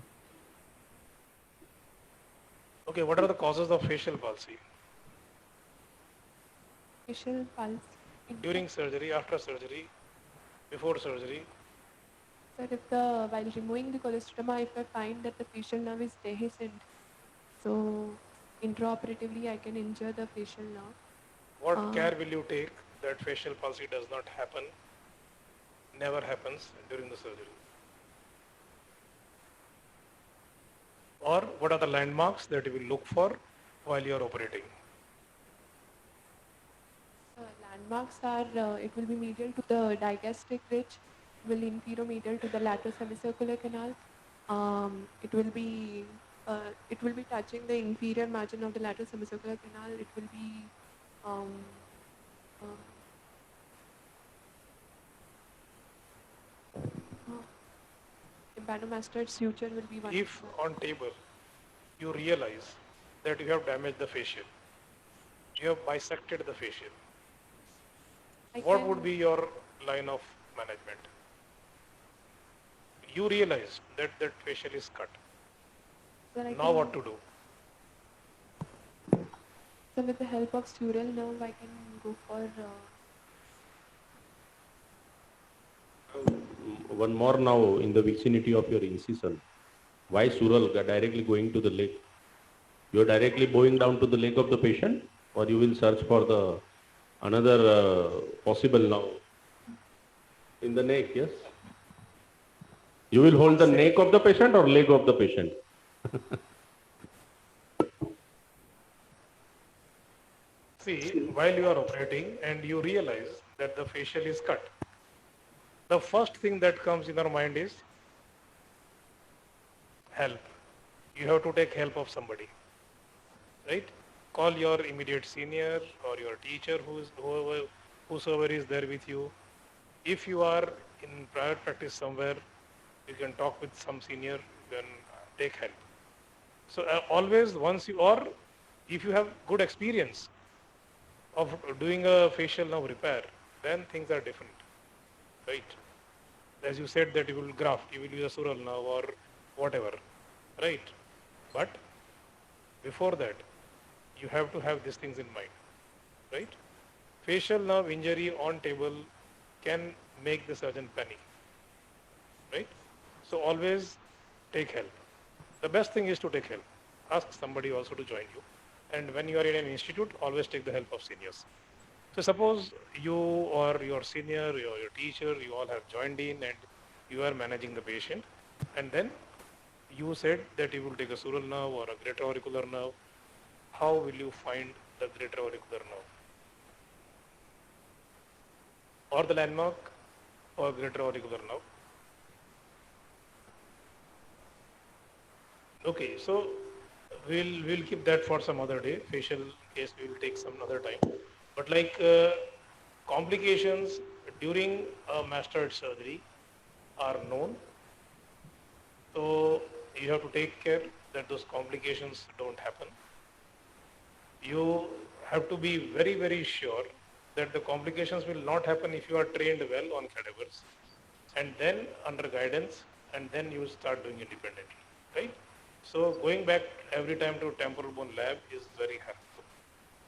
S3: Okay, what are the causes of facial palsy?
S4: facial pulse.
S3: During surgery, after surgery, before surgery?
S4: Sir, while removing the colostoma, if I find that the facial nerve is dehiscent, so intraoperatively I can injure the facial nerve.
S3: What care will you take that facial palsy does not happen, never happens during the surgery? Or what are the landmarks that you will look for while you are operating?
S4: Landmarks are, it will be medial to the digastric ridge, will inferior-medial to the lateral semicircular canal. It will be touching the inferior margin of the lateral semicircular canal. It will be um, tympanomastoid suture will be one.
S3: If on table you realize that you have damaged the facial, you have bisected the facial, what would be your line of management? You realize that that facial is cut. Now what to do?
S4: So with the help of sural nerve, I can go for
S7: One more now in the vicinity of your incision. Why sural directly going to the leg? You are directly bowing down to the leg of the patient, or you will search for the another possible now in the neck, yes? You will hold the neck of the patient or leg of the patient?
S3: See, while you are operating and you realize that the facial is cut, the first thing that comes in your mind is help. You have to take help of somebody, right? Call your immediate senior or your teacher, whosoever is there with you. If you are in private practice somewhere, you can talk with some senior, you can take help. So always once you, or if you have good experience of doing a facial nerve repair, then things are different, right? As you said that you will graft, you will use a sural nerve or whatever, right? But before that, you have to have these things in mind, right? Facial nerve injury on table can make the surgeon panic, right? So always take help. The best thing is to take help. Ask somebody also to join you. And when you are in an institute, always take the help of seniors. So suppose you or your senior, your teacher, you all have joined in and you are managing the patient. And then you said that you will take a sural nerve or a greater auricular nerve. How will you find the greater auricular nerve? Or the landmark or greater auricular nerve? Okay, so we'll keep that for some other day. Facial case we will take some other time. But like complications during a mastoid surgery are known. So you have to take care that those complications don't happen. You have to be very, very sure that the complications will not happen if you are trained well on cadavers and then under guidance and then you start doing independently, right? So going back every time to temporal bone lab is very helpful,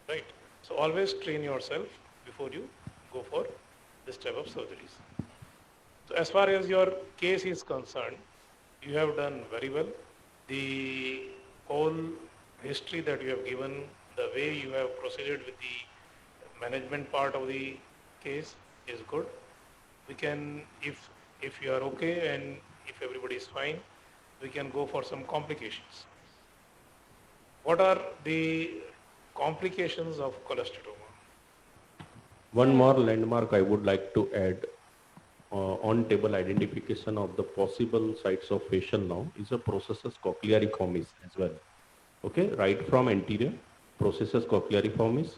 S3: right? So always train yourself before you go for this type of surgeries. So as far as your case is concerned, you have done very well. The whole history that you have given, the way you have proceeded with the management part of the case is good. We can, if you are okay and if everybody is fine, we can go for some complications. What are the complications of cholesteatoma?
S7: One more landmark I would like to add on-table identification of the possible sites of facial nerve is a processus cochleariformis as well. Okay, right from anterior, processus cochleariformis,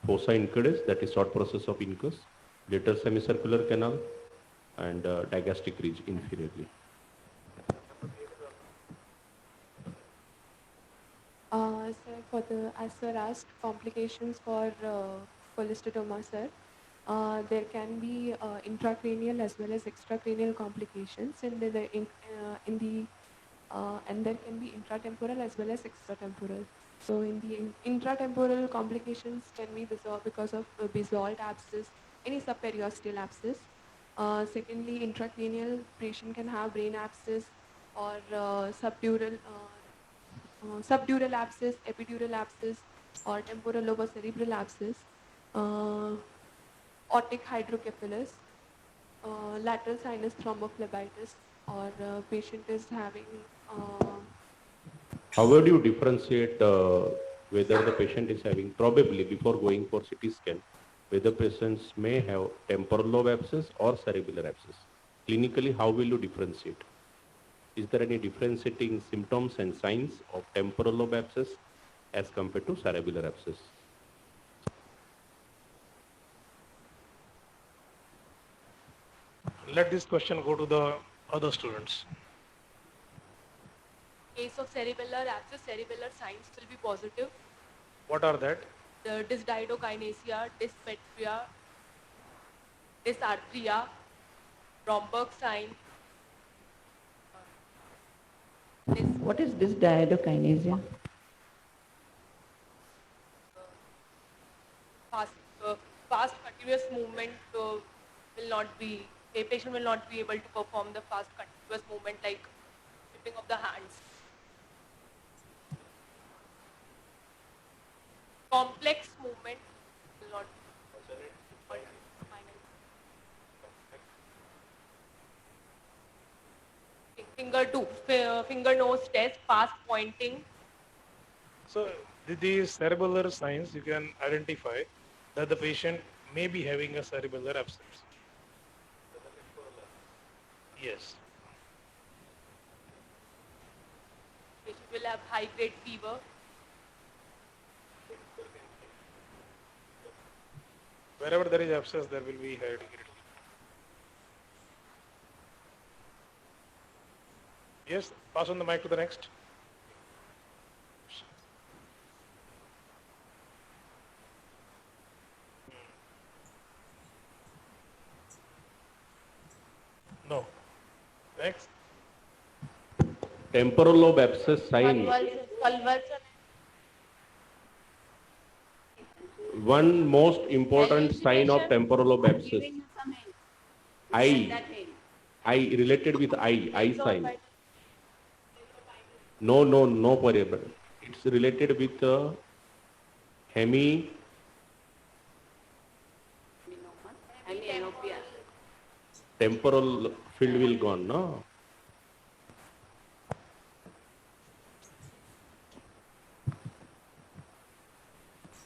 S7: fossa incudis, that is short process of incus, lateral semicircular canal, and digastric ridge inferiorly.
S4: Sir, for the, as sir asked, complications for cholesteatoma, sir, there can be intracranial as well as extracranial complications and there can be intratemporal as well as extratemporal. So in the intratemporal complications can be because of basalt abscess, any subperiosteal abscess. Secondly, intracranial patient can have brain abscess or subdural abscess, epidural abscess, or temporal lobar cerebral abscess, otic hydrocephalus, lateral sinus thrombophlebitis, or patient is having
S7: How would you differentiate whether the patient is having, probably before going for CT scan, whether patients may have temporal lobe abscess or cerebellar abscess? Clinically, how will you differentiate? Is there any differentiating symptoms and signs of temporal lobe abscess as compared to cerebellar abscess?
S3: Let this question go to the other students.
S9: Case of cerebellar abscess, cerebellar signs will be positive.
S3: What are that?
S9: The dysdiadokinesia, dyspepsia, dysarthria, Romberg sign.
S5: What is this dysdiadokinesia?
S9: Fast continuous movement will not be, a patient will not be able to perform the fast continuous movement like flipping of the hands. Complex movement will not finger nose test, fast pointing.
S3: So these cerebellar signs, you can identify that the patient may be having a cerebellar abscess. Yes.
S9: Patient will have high grade fever.
S3: Wherever there is abscess, there will be high grade fever. Yes, pass on the mic to the next. No. Next.
S7: Temporal lobe abscess sign.
S9: Convulsion.
S7: One most important sign of temporal lobe abscess. Eye related with eye sign. No variable. It's related with hemi. Temporal field will gone, no?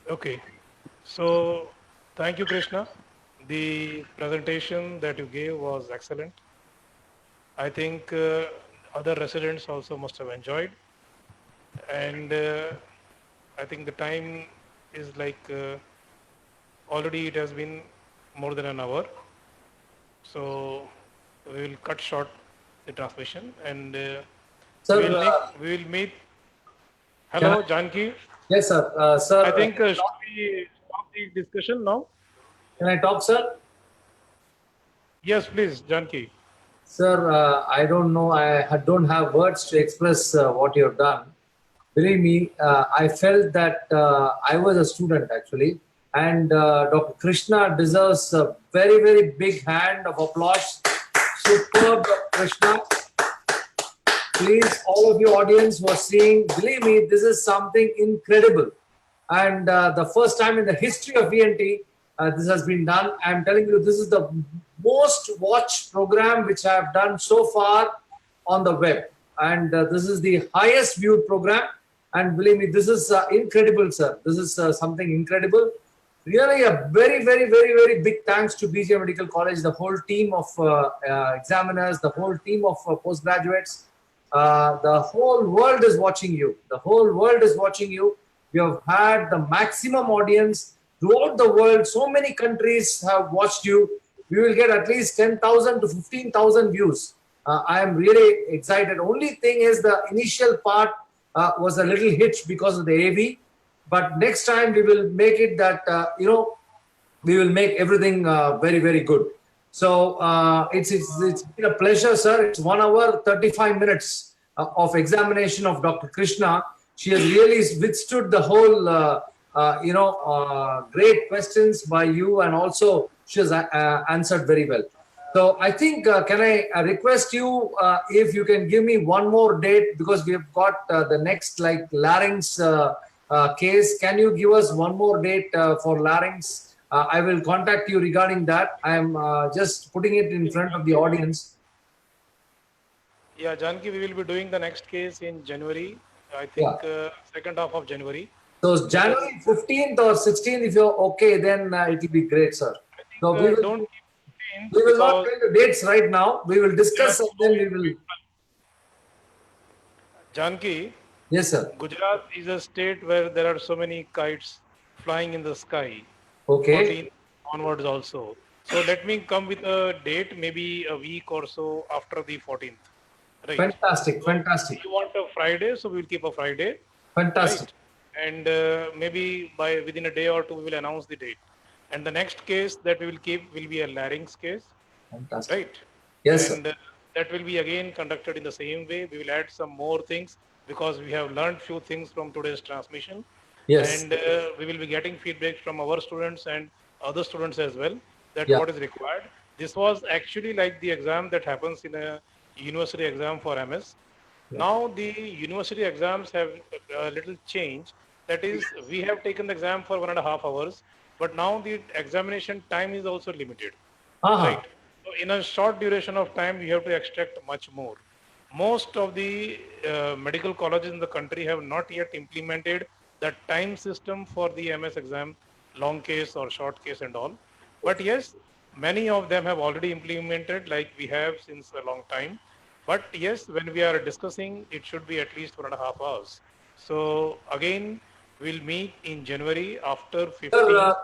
S3: Okay. So thank you, Krishna. The presentation that you gave was excellent. I think other residents also must have enjoyed. And I think the time is like already it has been more than an hour. So we will cut short the transmission and
S1: Sir,
S3: we will meet. Hello, Janki.
S1: yes, sir. Sir,
S3: I think should we stop the discussion now?
S1: can I talk, sir?
S3: Yes, please, Janki.
S1: Sir, I don't know. Don't have words to express what you have done. Believe me, I felt that I was a student actually, and Dr. Krishna deserves a very, very big hand of applause. Superb, Dr. Krishna. Please, all of you audience who are seeing, believe me, this is something incredible. and the first time in the history of ENT this has been done. I'm telling you, this is the most watched program which I have done so far on the web, and this is the highest viewed program. And believe me, this is incredible, sir. This is something incredible. Really, a very, very, very, very big thanks to BGM Medical College, the whole team of examiners, the whole team of postgraduates. The whole world is watching you. The whole world is watching you. You have had the maximum audience throughout the world. So many countries have watched you. We will get at least 10,000 to 15,000 views. I am really excited. Only thing is the initial part was a little hitch because of the AV. But next time we will make it that, we will make everything very, very good. So it's been a pleasure, sir. It's 1 hour, 35 minutes of examination of Dr. Krishna. She has really withstood the whole, great questions by you, and also she has answered very well. So I think, can I request you if you can give me one more date, because we have got the next larynx case. Can you give us one more date for larynx? I will contact you regarding that. I am just putting it in front of the audience.
S3: Yeah, Janki, we will be doing the next case in January. I think second half of January.
S1: So January 15th or 16th, if you're okay, then it will be great, sir. So we will not tell the dates right now. We will discuss and then we will.
S3: Janki,
S1: Yes, sir.
S3: Gujarat is a state where there are so many kites flying in the sky.
S1: Okay.
S3: 14 onwards also. So let me come with a date, maybe a week or so after the 14th. Right.
S1: Fantastic,
S3: So
S1: fantastic,
S3: you want a Friday, so we'll keep a Friday.
S1: fantastic.
S3: Right? And maybe within a day or two, we will announce the date. And the next case that we will keep will be a larynx case.
S1: Fantastic.
S3: Right?
S1: Yes, sir.
S3: And that will be again conducted in the same way. We will add some more things because we have learned few things from today's transmission.
S1: Yes.
S3: And we will be getting feedback from our students and other students as well, that
S1: Yeah.
S3: what is required. This was actually like the exam that happens in a university exam for MS. Now the university exams have a little change. That is, we have taken the exam for 1.5 hours, but now the examination time is also limited. Right. So in a short duration of time, we have to extract much more. Most of the medical colleges in the country have not yet implemented the time system for the MS exam, long case or short case and all. But yes, many of them have already implemented, like we have since a long time. But yes, when we are discussing, it should be at least 1.5 hours. So again, we'll meet in January after 15.
S1: Sir,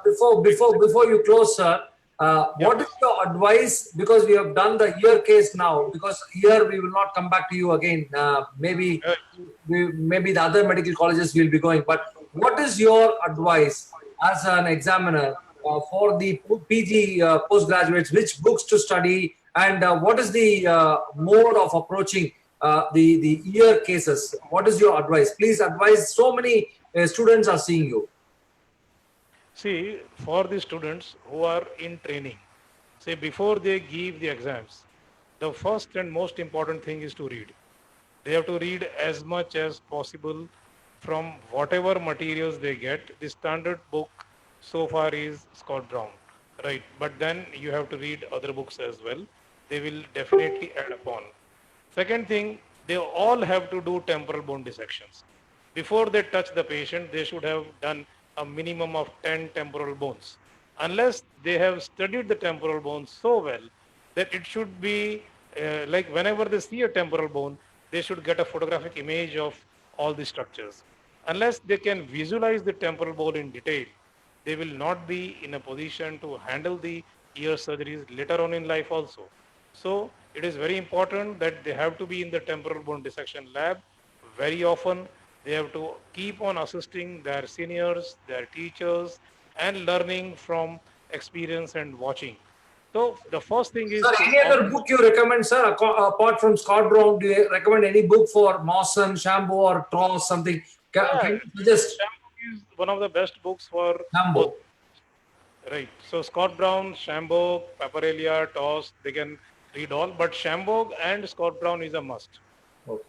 S1: before you close, sir, what is your advice? Because we have done the ear case now. Because here we will not come back to you again. Maybe the other medical colleges will be going. But what is your advice as an examiner for the PG postgraduates? Which books to study, and what is the mode of approaching the ear cases? What is your advice? Please advise. So many students are seeing you.
S3: See, for the students who are in training, say before they give the exams, the first and most important thing is to read. They have to read as much as possible from whatever materials they get. The standard book so far is Scott Brown, right? But then you have to read other books as well. They will definitely add upon. Second thing, they all have to do temporal bone dissections. Before they touch the patient, they should have done a minimum of 10 temporal bones. Unless they have studied the temporal bones so well that it should be like whenever they see a temporal bone, they should get a photographic image of all the structures. Unless they can visualize the temporal bone in detail, they will not be in a position to handle the ear surgeries later on in life also. So it is very important that they have to be in the temporal bone dissection lab very often. They have to keep on assisting their seniors, their teachers, and learning from experience and watching. So the first thing is...
S1: Sir, any other book you recommend, sir? Apart from Scott Brown, do you recommend any book for Mawson, Shambo, or Toss, something? Can you suggest?
S3: Shambo is one of the best books for
S1: Shambo.
S3: both. Right. So Scott Brown, Shambo, Paparelia, Toss, they can read all. But Shambo and Scott Brown is a must.
S1: Okay.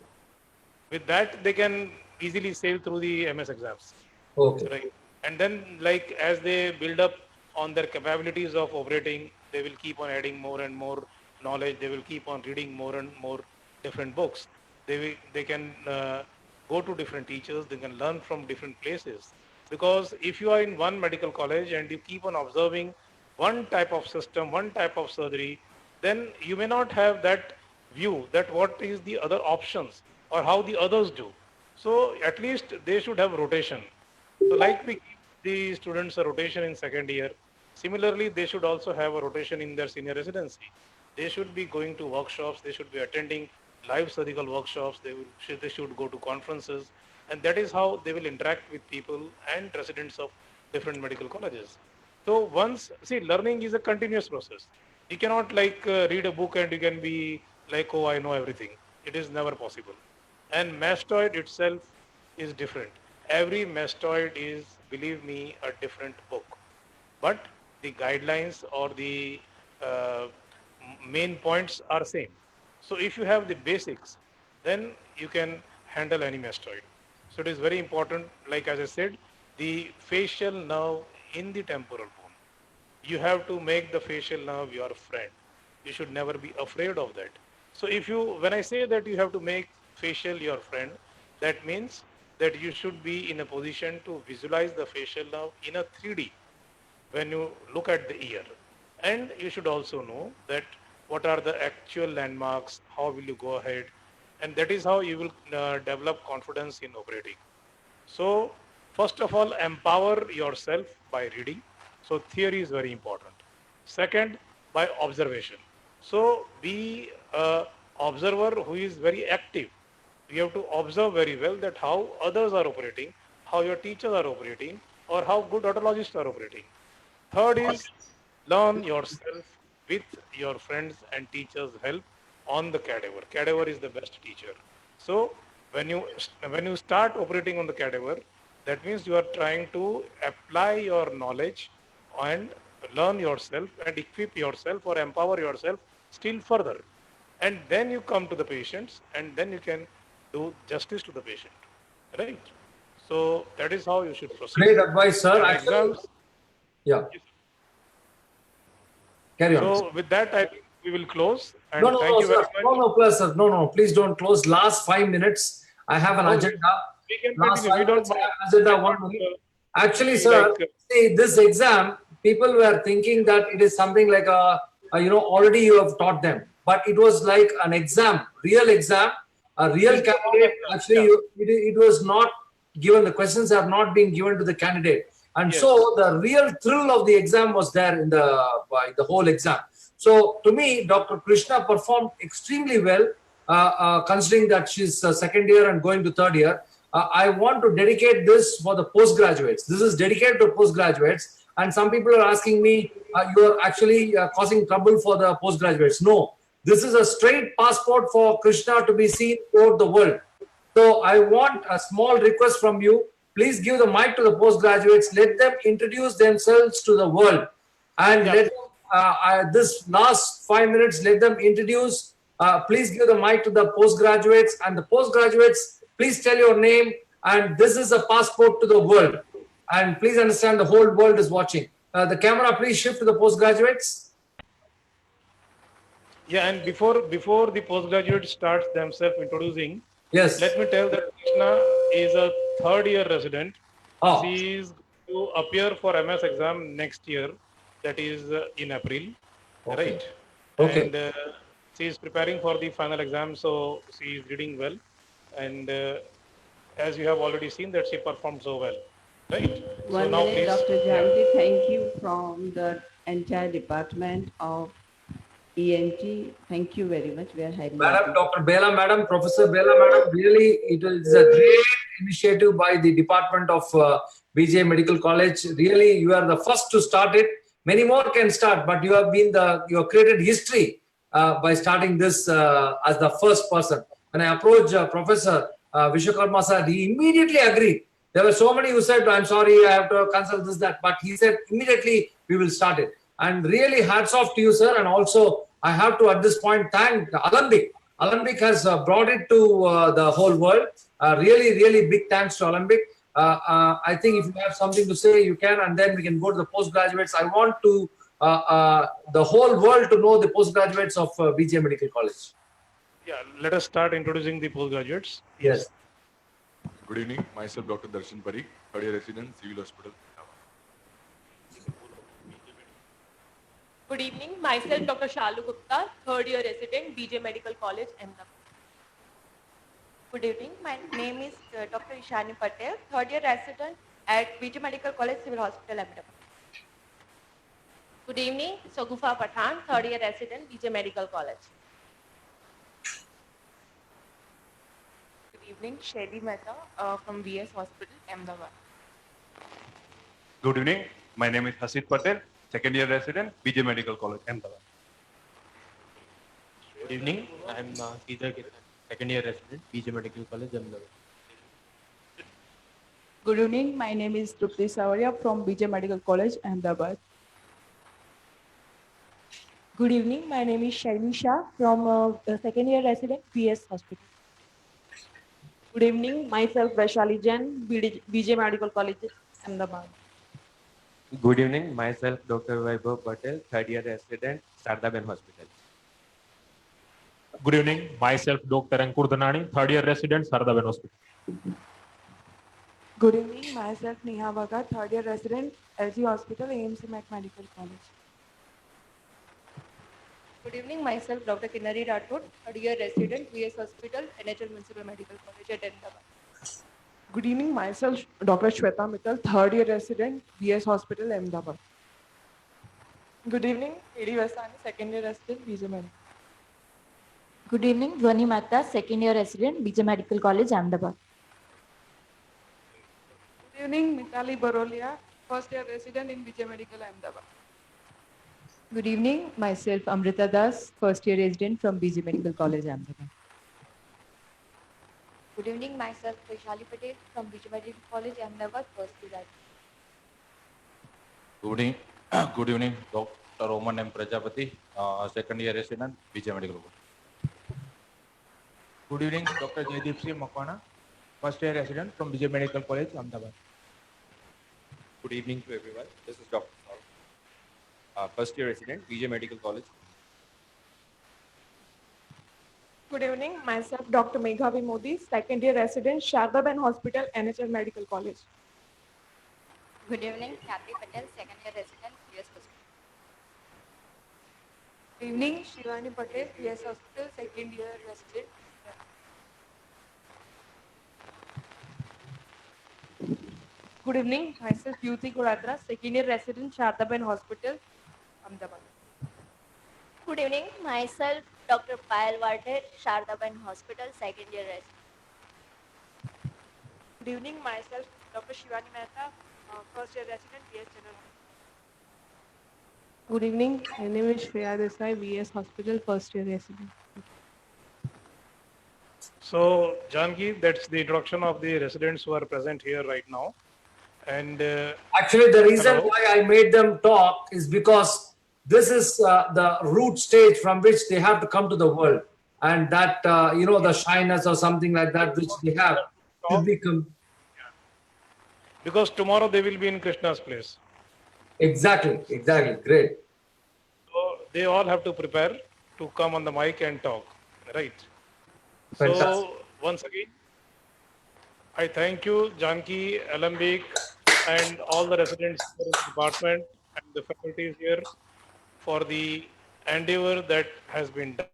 S3: With that, they can easily sail through the MS exams.
S1: Okay.
S3: Right. And then like as they build up on their capabilities of operating, they will keep on adding more and more knowledge. They will keep on reading more and more different books. They can go to different teachers. They can learn from different places. Because if you are in one medical college and you keep on observing one type of system, one type of surgery, then you may not have that view that what is the other options or how the others do. So at least they should have rotation. So like we give the students a rotation in second year, similarly, they should also have a rotation in their senior residency. They should be going to workshops, they should be attending live surgical workshops, they should go to conferences, and that is how they will interact with people and residents of different medical colleges. So once, see, learning is a continuous process. You cannot like read a book and you can be like, oh, I know everything. It is never possible. And mastoid itself is different. Every mastoid is, believe me, a different book. But the guidelines or the main points are same. So if you have the basics, then you can handle any mastoid. So it is very important, like as I said, the facial nerve in the temporal bone. You have to make the facial nerve your friend. You should never be afraid of that. So if you, when I say that you have to make facial your friend, that means that you should be in a position to visualize the facial nerve in a 3D when you look at the ear. And you should also know that what are the actual landmarks, how will you go ahead, and that is how you will develop confidence in operating. So first of all, empower yourself by reading. So theory is very important. Second, by observation. So be an observer who is very active. You have to observe very well that how others are operating, how your teachers are operating, or how good odontologists are operating. Third is learn yourself with your friends and teachers' help on the cadaver. Cadaver is the best teacher. So when you start operating on the cadaver, that means you are trying to apply your knowledge and learn yourself and equip yourself or empower yourself still further. And then you come to the patients and then you can do justice to the patient, right? So that is how you should proceed.
S1: Great advice, sir.
S3: And
S1: Actually,
S3: exams,
S1: yeah. Carry on.
S3: so with that, I think we will close. And
S1: No, no,
S3: thank
S1: no,
S3: you very
S1: sir.
S3: much.
S1: No, no, please, sir. No, no, please don't close. Last 5 minutes. I have an
S3: No,
S1: agenda.
S3: We can
S1: Last
S3: continue. We
S1: 5
S3: don't
S1: minutes, I
S3: mind.
S1: have an agenda. 1 minute. Actually,
S3: be
S1: sir,
S3: like,
S1: see, this exam, people were thinking that it is something like already you have taught them. But it was like an exam, a real
S3: It's not
S1: candidate.
S3: exam,
S1: Actually, it was not given. The questions have not been given to the candidate. And
S3: Yes.
S1: so the real thrill of the exam was there in the whole exam. So to me, Dr. Krishna performed extremely well, considering that she's second year and going to third year. I want to dedicate this for the postgraduates. This is dedicated to postgraduates. And some people are asking me, you are actually causing trouble for the postgraduates. No, this is a straight passport for Krishna to be seen throughout the world. So I want a small request from you. Please give the mic to the postgraduates. Let them introduce themselves to the world. And let this last 5 minutes, let them introduce. Please give the mic to the postgraduates. And the postgraduates, please tell your name. And this is a passport to the world. And please understand the whole world is watching. The camera, please shift to the postgraduates.
S3: Yeah, and before the postgraduate starts themselves introducing,
S1: Yes.
S3: let me tell that Krishna is a third year resident.
S1: Oh.
S3: She is to appear for MS exam next year, that is in April, right?
S1: Okay.
S3: And she is preparing for the final exam, so she is reading well. And as you have already seen that she performed so well, right? So
S5: One
S3: now
S5: minute,
S3: please.
S5: Dr. Janti, thank you from the entire department of ENT. Thank you very much. We are highly
S1: Madam,
S5: appreciative.
S1: Dr. Bela, Madam, Professor Bela, Madam, really, it is a great initiative by the Department of BJ Medical College. Really, you are the first to start it. Many more can start, but you have created history by starting this as the first person. When I approached Professor Vishwakarma sir, he immediately agreed. There were so many who said, I'm sorry, I have to consult this, that, but he said immediately we will start it. And really hats off to you, sir. And also, I have to at this point thank Alembic. Alembic has brought it to the whole world. Really, really big thanks to Alembic. I think if you have something to say, you can, and then we can go to the postgraduates. I want to the whole world to know the postgraduates of BJ Medical College.
S3: Yeah, let us start introducing the postgraduates.
S1: Yes.
S6: Good evening. Myself, Dr. Darshan Parikh, third year resident, Civil Hospital.
S9: Good evening. Myself, Dr. Shalu Gupta, third year resident, BJ Medical College, Ahmedabad.
S10: Good evening. My name is Dr. Ishani Patel, third year resident at BJ Medical College Civil Hospital, Ahmedabad.
S9: Good evening. Sagufa Pathan, third year resident, BJ Medical College.
S4: Good evening, Shelly Mehta from VS Hospital, Ahmedabad.
S11: Good evening. My name is Hasid Patel, second year resident, BJ Medical College, Ahmedabad.
S12: Good evening. I am Sridhar Kiran, second year resident, BJ Medical College, Ahmedabad.
S13: Good evening. My name is Trupti Savaria from BJ Medical College, Ahmedabad.
S14: Good evening. My name is Shailini Shah from second year resident, VS Hospital.
S15: Good evening. Myself, Vaishali Jain, BJ Medical College, Ahmedabad.
S12: Good evening. Myself, Dr. Vaibhav Patel, third year resident, Sardaben Hospital.
S16: Good evening. Myself, Dr. Ankur Dhanani, third year resident, Sardaben Hospital.
S13: Good evening. Myself, Neha Bhagat, third year resident, LG Hospital, AMC Mac Medical College.
S10: Good evening. Myself, Dr. Kinnari Rathod, third year resident, VS Hospital, NHL Municipal Medical College at Ahmedabad.
S13: Good evening. Myself, Dr. Shweta Mittal, third year resident, VS Hospital, Ahmedabad. Good evening. A.D. Vasani, second year resident, BJ Medical.
S14: Good evening, Dhwani Mehta, second year resident, BJ Medical College, Ahmedabad.
S13: Good evening. Mitali Barolia, first year resident in BJ Medical, Ahmedabad.
S17: Good evening. Myself, Amrita Das, first year resident from BJ Medical College, Ahmedabad.
S10: Good evening. Myself, Vaishali Patel from BJ Medical College, Ahmedabad, first year.
S18: Good evening, Dr. Roman M. Prajapati, second year resident, BJ Medical College.
S19: Good evening, Dr. Jaydeep Singh Makwana, first year resident from BJ Medical College, Ahmedabad.
S20: Good evening to everyone. This is Dr. Saul, first year resident, BJ Medical College.
S13: Good evening. Myself, Dr. Meghavi Modi, second year resident, Shardaben Hospital, NHL Medical College.
S10: Good evening. Kathy Patel, second year resident, VS Hospital.
S13: Good evening. Shivani Patel, VS Hospital, second year resident.
S15: Good evening. Myself, Yuti Kuratra, second year resident, Shardaben Hospital, Ahmedabad.
S10: Good evening. Myself, Dr. Payal Warte, Shardaben Hospital, second year resident.
S13: Good evening. Myself, Dr. Shivani Mehta, first year resident, VS General.
S15: Good evening. My name is Shreya Desai, VS Hospital, first year resident.
S3: So, Janki, that's the introduction of the residents who are present here right now. And
S1: actually, the reason why I made them talk is because this is the root stage from which they have to come to the world, and that the shyness or something like that which they have to become.
S3: Because tomorrow they will be in Krishna's place.
S1: Exactly, great.
S3: So they all have to prepare to come on the mic and talk, right?
S1: Fantastic.
S3: So once again, I thank you, Janki, Alembic, and all the residents in the department and the faculties here for the endeavor that has been done.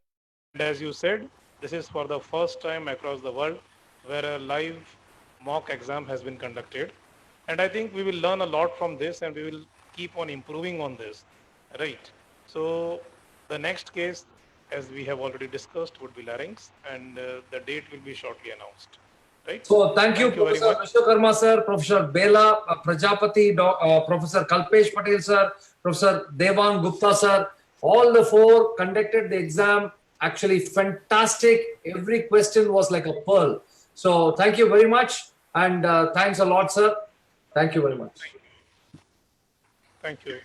S3: And as you said, this is for the first time across the world where a live mock exam has been conducted. And I think we will learn a lot from this and we will keep on improving on this, right? So the next case, as we have already discussed, would be larynx, and the date will be shortly announced, right?
S1: So thank you, Professor Vishwakarma sir, Professor Bela Prajapati, Professor Kalpesh Patel sir, Professor Devang Gupta sir. All the four conducted the exam. Actually fantastic. Every question was like a pearl. So thank you very much, and thanks a lot, sir. Thank you very much.
S3: Thank you.